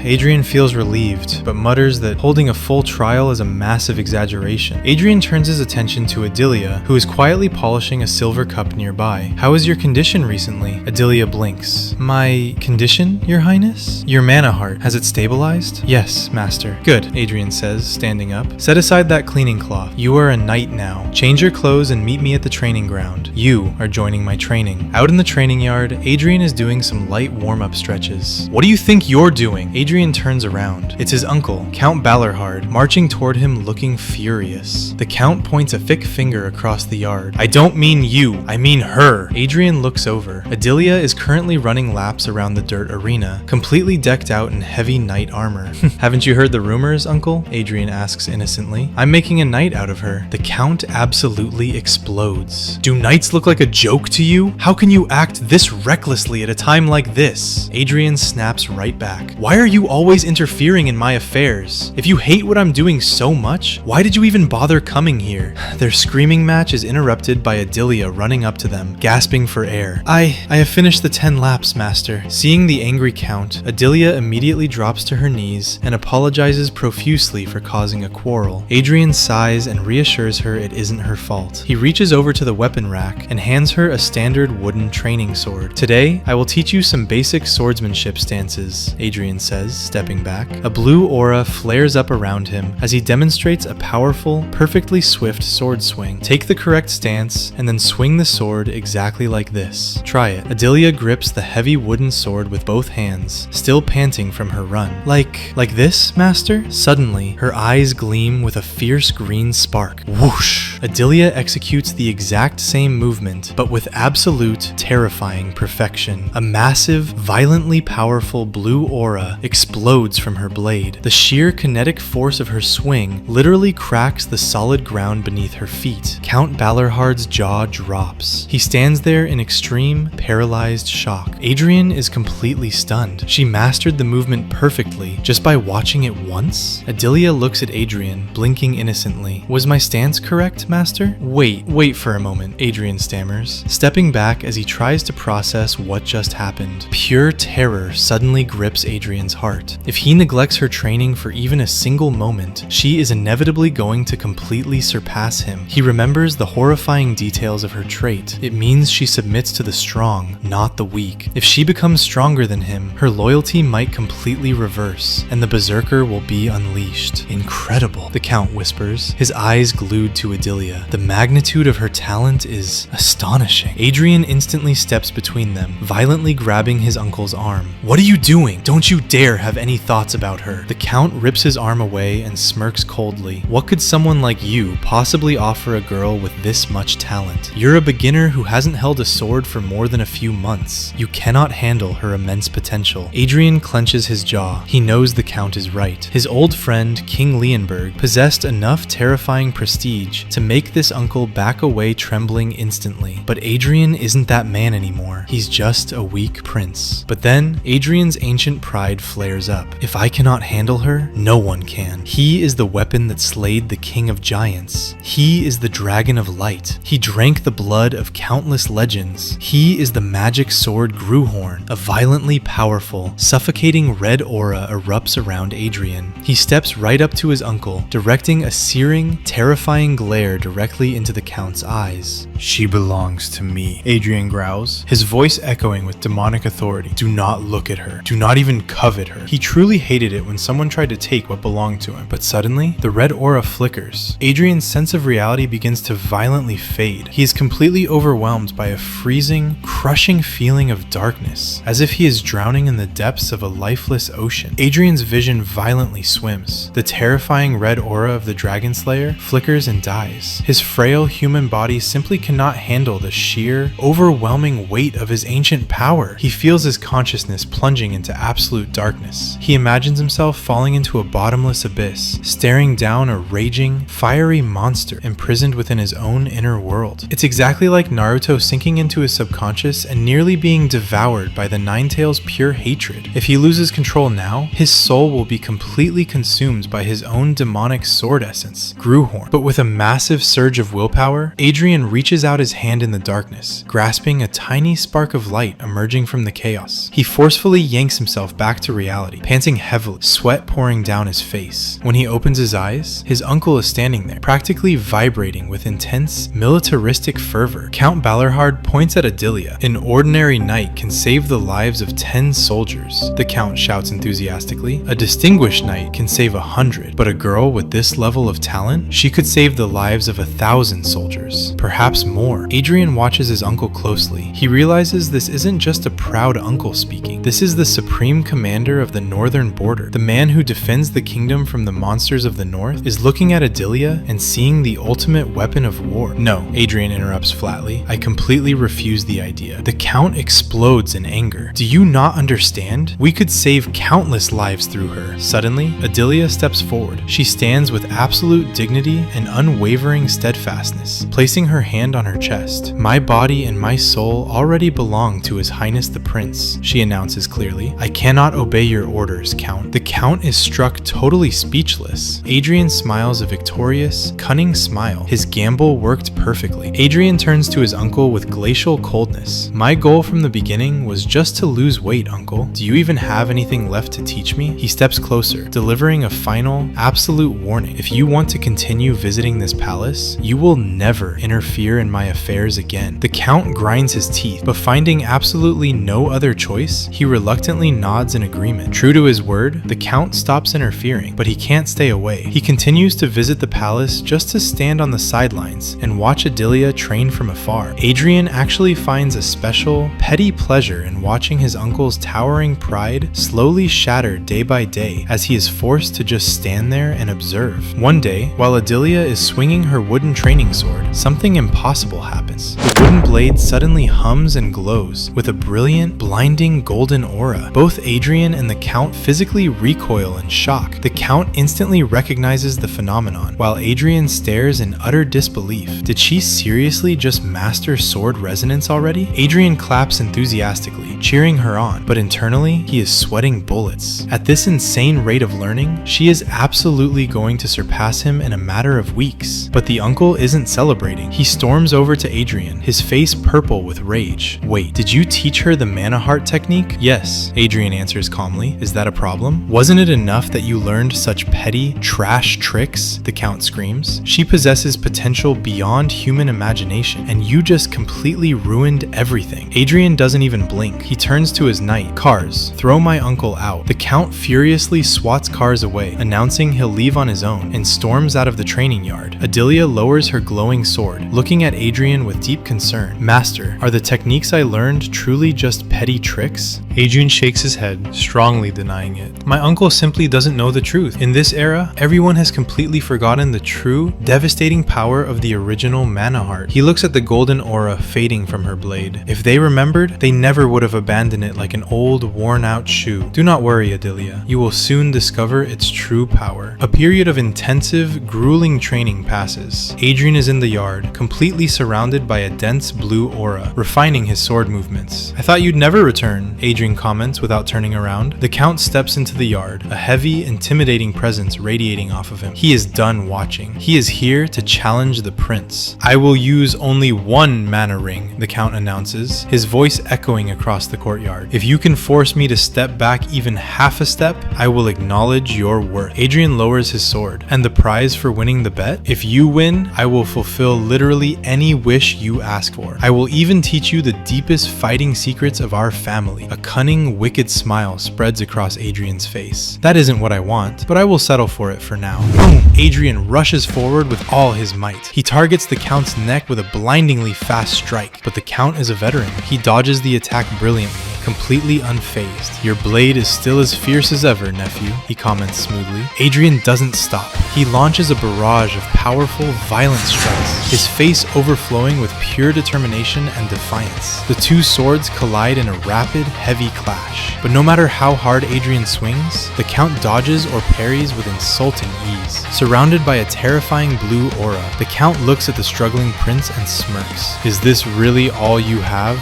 Speaker 2: Adrian feels relieved, but mutters that holding a full trial is a massive exaggeration. Adrian turns his attention to Adelia, who is quietly polishing a silver cup nearby. How is your condition recently? Adelia blinks. My condition, Your Highness? Your mana heart, has it stabilized? Yes, Master. Good, Adrian says, standing up. Set aside that cleaning cloth. You are a knight now. Change your clothes and meet me at the training ground. You are joining my training. Out in the training yard, Adrian is doing some light warm-up stretches. What do you think you're doing? Adrian turns around. It's his uncle, Count Balerhard, marching toward him looking furious. The Count points a thick finger across the yard. I don't mean you, I mean her. Adrian looks over. Adelia is currently running laps around the dirt arena, completely decked out in heavy knight armor. Haven't you heard the rumors, uncle? Adrian asks innocently. I'm making a knight out of her. The Count absolutely explodes. Do knights look like a joke to you? How can you act this recklessly at a time like this? Adrian snaps right back. Why are you always interfering in my affairs? If you hate what I'm doing so much, why did you even bother coming here? Their screaming match is interrupted by Adelia running up to them, gasping for air. I have finished the 10 laps, Master. Seeing the angry Count, Adelia immediately drops to her knees and apologizes profusely for causing a quarrel. Adrian sighs and reassures her it isn't her fault. He reaches over to the weapon rack and hands her a standard wooden training sword. Today, I will teach you some basic swordsmanship stances, Adrian says, stepping back. A blue aura flares up around him as he demonstrates a powerful, perfectly swift sword swing. Take the correct stance and then swing the sword exactly like this. Try it. Adelia grips the heavy wooden sword with both hands, still panting from her run. Like this, Master? Suddenly, her eyes gleam with a fierce green spark. Whoosh! Adelia executes the exact same movement, but with absolute, terrifying perfection. A massive, violently powerful blue aura explodes from her blade. The sheer kinetic force of her swing literally cracks the solid ground beneath her feet. Count Balerhard's jaw drops. He stands there in extreme, paralyzed shock. Adrian is completely stunned. She mastered the movement perfectly just by watching it once? Adelia looks at Adrian, blinking innocently. Was my stance correct, Master? Wait for a moment, Adrian stammers, stepping back as he tries to process what just happened. Pure terror suddenly grips Adrian's heart. If he neglects her training for even a single moment, she is inevitably going to completely surpass him. He remembers the horrifying details of her trait. It means she submits to the strong, not the weak. If she becomes stronger than him, her loyalty might completely reverse, and the berserker will be unleashed. Incredible, the Count whispers, his eyes glued to Adelia. The magnitude of her talent is astonishing. Adrian instantly steps between them, violently grabbing his uncle's arm. What are you doing? Don't you dare dare have any thoughts about her. The Count rips his arm away and smirks coldly. What could someone like you possibly offer a girl with this much talent? You're a beginner who hasn't held a sword for more than a few months. You cannot handle her immense potential. Adrian clenches his jaw. He knows the Count is right. His old friend, King Leonberg, possessed enough terrifying prestige to make this uncle back away trembling instantly. But Adrian isn't that man anymore. He's just a weak prince. But then, Adrian's ancient pride flares up. If I cannot handle her, no one can. He is the weapon that slayed the king of giants. He is the dragon of light. He drank the blood of countless legends. He is the magic sword Gruhorn. A violently powerful, suffocating red aura erupts around Adrian. He steps right up to his uncle, directing a searing, terrifying glare directly into the Count's eyes.
Speaker 1: She belongs to me, Adrian growls, his voice echoing with demonic authority. Do not look at her. Do not even covet her. He truly hated it when someone tried to take what belonged to him. But suddenly, the red aura flickers. Adrian's sense of reality begins to violently fade. He is completely overwhelmed by a freezing, crushing feeling of darkness, as if he is drowning in the depths of a lifeless ocean. Adrian's vision violently swims. The terrifying red aura of the Dragon Slayer flickers and dies. His frail human body simply cannot handle the sheer, overwhelming weight of his ancient power. He feels his consciousness plunging into absolute darkness. He imagines himself falling into a bottomless abyss, staring down a raging, fiery monster imprisoned within his own inner world. It's exactly like Naruto sinking into his subconscious and nearly being devoured by the Nine-Tails' pure hatred. If he loses control now, his soul will be completely consumed by his own demonic sword essence, Gruhorn. But with a massive surge of willpower, Adrian reaches out his hand in the darkness, grasping a tiny spark of light emerging from the chaos. He forcefully yanks himself back to reality, panting heavily, sweat pouring down his face. When he opens his eyes, his uncle is standing there, practically vibrating with intense, militaristic fervor. Count Balarhard points at Adelia. An ordinary knight can save the lives of 10 soldiers, the Count shouts enthusiastically. A distinguished knight can save 100, but a girl with this level of talent, she could save the lives of 1,000 soldiers, perhaps more. Adrian watches his uncle closely. He realizes this isn't just a proud uncle speaking. This is the supreme commander of the northern border. The man who defends the kingdom from the monsters of the north is looking at Adelia and seeing the ultimate weapon of war. No, Adrian interrupts flatly. I completely refuse the idea. The Count explodes in anger. Do you not understand? We could save countless lives through her. Suddenly, Adelia steps forward. She stands with absolute dignity and unwavering steadfastness, placing her hand on her chest. My body and my soul already belong to His Highness the Prince, she announces clearly. I cannot obey your orders, Count. The Count is struck totally speechless. Adrian smiles a victorious, cunning smile. His gamble worked perfectly. Adrian turns to his uncle with glacial coldness. My goal from the beginning was just to lose weight, uncle. Do you even have anything left to teach me? He steps closer, delivering a final, absolute warning. If you want to continue visiting this palace, you will never interfere in my affairs again. The Count grinds his teeth, but finding absolutely no other choice, he reluctantly nods in agreement. True to his word, the Count stops interfering, but he can't stay away. He continues to visit the palace just to stand on the sidelines and watch Adelia train from afar. Adrian actually finds a special, petty pleasure in watching his uncle's towering pride slowly shatter day by day as he is forced to just stand there and observe. One day, while Adelia is swinging her wooden training sword, something impossible happens. The wooden blade suddenly hums and glows with a brilliant, blinding golden aura. Both Adrian and the Count physically recoil in shock. The Count instantly recognizes the phenomenon, while Adrian stares in utter disbelief. Did she seriously just master sword resonance already? Adrian claps enthusiastically, cheering her on, but internally, he is sweating bullets. At this insane rate of learning, she is absolutely going to surpass him in a matter of weeks. But the uncle isn't celebrating. He storms over to Adrian, his face purple with rage. Wait, did you teach her the mana heart technique? Yes, Adrian answers calmly. Is that a problem? Wasn't it enough that you learned such petty, trash tricks? The Count screams. She possesses potential beyond human imagination, and you just completely ruined everything. Adrian doesn't even blink. He turns to his knight. Cars, throw my uncle out. The Count furiously swats Cars away, announcing he'll leave on his own, and storms out of the training yard. Adelia lowers her glowing sword, looking at Adrian with deep concern. Master, are the techniques I learned truly just petty tricks? Adrian shakes his head, straw strongly denying it. My uncle simply doesn't know the truth. In this era, everyone has completely forgotten the true, devastating power of the original mana heart. He looks at the golden aura fading from her blade. If they remembered, they never would have abandoned it like an old, worn-out shoe. Do not worry, Adelia. You will soon discover its true power. A period of intensive, grueling training passes. Adrian is in the yard, completely surrounded by a dense blue aura, refining his sword movements. I thought you'd never return, Adrian comments without turning around. The Count steps into the yard, a heavy, intimidating presence radiating off of him. He is done watching. He is here to challenge the prince. I will use only one mana ring, the Count announces, his voice echoing across the courtyard. If you can force me to step back even half a step, I will acknowledge your worth. Adrian lowers his sword. And the prize for winning the bet? If you win, I will fulfill literally any wish you ask for. I will even teach you the deepest fighting secrets of our family. A cunning, wicked smile spreads across Adrian's face. That isn't what I want, but I will settle for it for now. Boom! Adrian rushes forward with all his might. He targets the Count's neck with a blindingly fast strike, but the Count is a veteran. He dodges the attack brilliantly, completely unfazed. Your blade is still as fierce as ever, nephew, he comments smoothly. Adrian doesn't stop. He launches a barrage of powerful, violent strikes, his face overflowing with pure determination and defiance. The two swords collide in a rapid, heavy clash. But no matter how hard Adrian swings, the Count dodges or parries with insulting ease. Surrounded by a terrifying blue aura, the Count looks at the struggling prince and smirks. Is this really all you have?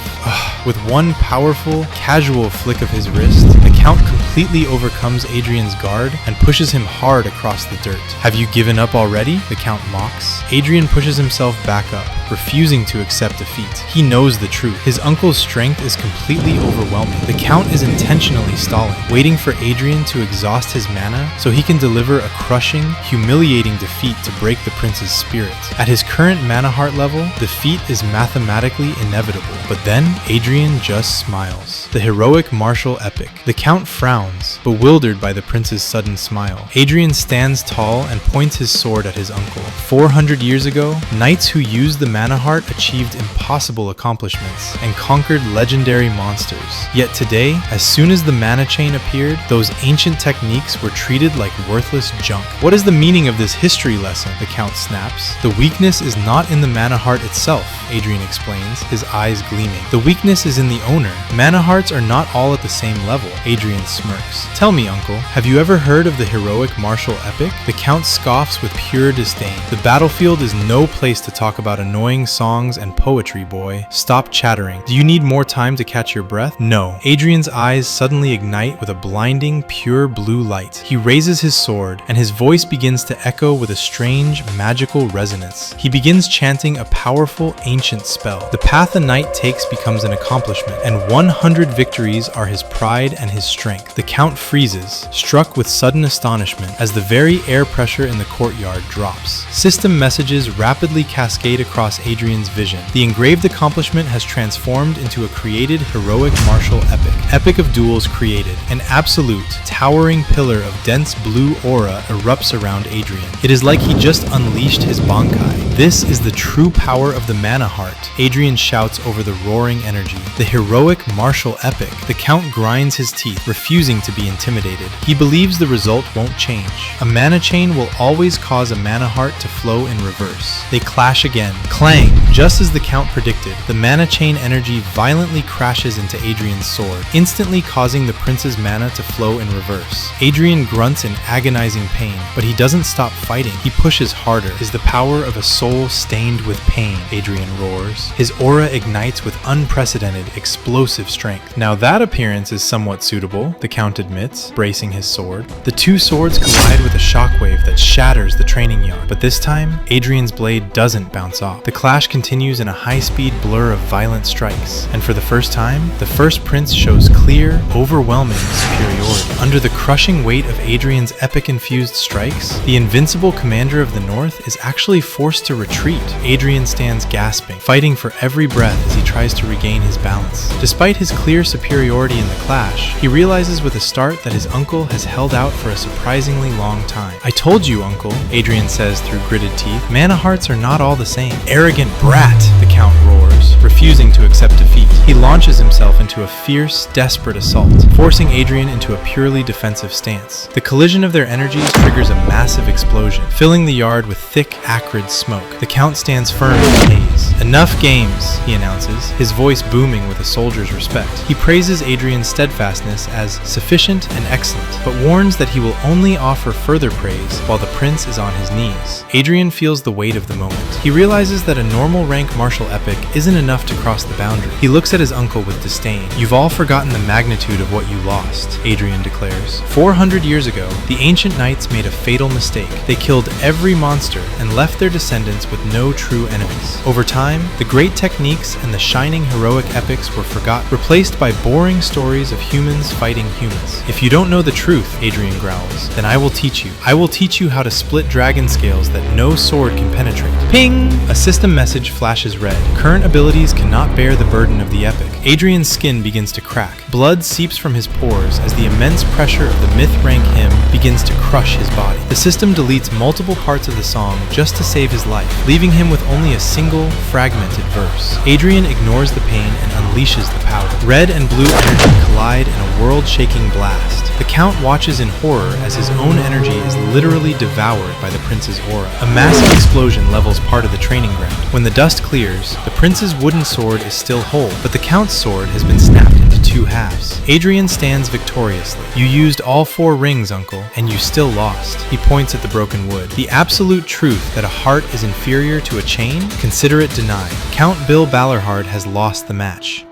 Speaker 1: With one powerful, casual flick of his wrist, the Count completely overcomes Adrian's guard and pushes him hard across the dirt. Have you given up already? The Count mocks. Adrian pushes himself back up, refusing to accept defeat. He knows the truth. His uncle's strength is completely overwhelming. The Count is intentionally stalling, waiting for Adrian to exhaust his mana so he can deliver a crushing, humiliating defeat to break the prince's spirit. At his current mana heart level, defeat is mathematically inevitable. But then, Adrian just smiles. The heroic martial epic. The Count frowns, bewildered by the prince's sudden smile. Adrian stands tall and points his sword at his uncle. 400 years ago, knights who used the mana heart achieved impossible accomplishments and conquered legendary monsters. Yet today, as soon as the mana chain appeared, those ancient techniques were treated like worthless junk. What is the meaning of this history lesson? The Count snaps. The weakness is not in the mana heart itself, Adrian explains, his eyes gleaming. The weakness is in the owner. Mana hearts are not all at the same level, Adrian smirks. Tell me, uncle, have you ever heard of the heroic martial epic? The Count scoffs with pure disdain. The battlefield is no place to talk about annoying songs and poetry, boy. Stop chattering. Do you need more time to catch your breath? No. Adrian's eyes suddenly ignite with a blinding, pure blue light. He raises his sword, and his voice begins to echo with a strange, magical resonance. He begins chanting a powerful, ancient spell. The path a knight takes becomes an accomplishment, and 100 victories are his pride and his strength. The Count freezes, struck with sudden astonishment, as the very air pressure in the courtyard drops. System messages rapidly cascade across Adrian's vision. The engraved accomplishment has transformed into a created heroic martial epic. Epic of duels created. An absolute, towering pillar of dense blue aura erupts around Adrian. It is like he just unleashed his Bankai. This is the true power of the mana heart, Adrian shouts over the roaring energy. The heroic martial epic. The Count grinds his teeth, refusing to be intimidated. He believes the result won't change. A mana chain will always cause a mana heart to flow in reverse. They clash again. Clang! Just as the Count predicted, the mana chain energy violently crashes into Adrian's sword, instantly causing the prince's mana to flow in reverse. Adrian grunts in agonizing pain, but he doesn't stop fighting. He pushes harder. Is the power of a soul stained with pain, Adrian roars. His aura ignites with unprecedented, explosive strength. Now that appearance is somewhat suitable, the Count admits, bracing his sword. The two swords collide with a shockwave that shatters the training yard, but this time, Adrian's blade doesn't bounce off. The clash continues in a high-speed blur of violent strikes, and for the first time, the first prince shows clear, overwhelming superiority. Under the crushing weight of Adrian's epic-infused strikes, the invincible commander of the north is actually forced to retreat. Adrian stands gasping, fighting for every breath as he tries to regain his balance. Despite his clear superiority in the clash, he realizes with a start that his uncle has held out for a surprisingly long time. I
Speaker 2: told you, Uncle, Adrian says through gritted teeth. Mana hearts are not all the same. Arrogant brat, the Count roars, refusing to accept defeat. He launches himself into a fierce, desperate assault, forcing Adrian into a purely defensive stance. The collision of their energies triggers a massive explosion, filling the yard with thick, acrid smoke. The Count stands firm in the haze. Enough games, he announces, his voice booming with a soldier's respect. He praises Adrian's steadfastness as sufficient and excellent, but warns that he will only offer further praise while the prince is on his knees. Adrian feels the weight of the moment. He realizes that a normal rank martial epic isn't enough to cross the boundary. He looks at his uncle with disdain. You've all forgotten the magnitude of what you lost, Adrian declares. 400 years ago, the ancient knights made a fatal mistake. They killed every monster and left their descendants with no true enemies. Over time, the great techniques and the shining heroic epics were forgotten, replaced by boring stories of humans fighting humans. If you don't know the truth, Adrian growls, then I will teach you. I will teach you how to split dragon scales that no sword can penetrate. Ping! A system message flashes red. Current abilities cannot bear the burden of the epic. Adrian's skin begins to crack. Blood seeps from his pores as the immense pressure of the myth-rank hymn begins to crush his body. The system deletes multiple parts of the song just to save his life, leaving him with only a single, fragmented verse. Adrian ignores the pain and unleashes the power. Red and blue energy collide in a world-shaking blast. The Count watches in horror as his own energy is literally devoured by the prince's aura. A massive explosion levels part of the training ground. When the dust clears, the prince's wooden sword is still whole, but the Count's sword has been snapped into two halves. Adrian stands victoriously. You used all 4 rings, Uncle, and you still lost. He points at the broken wood. The absolute truth that a heart is inferior to a chain? Consider it denied. Count Bill Balorhard has lost the match.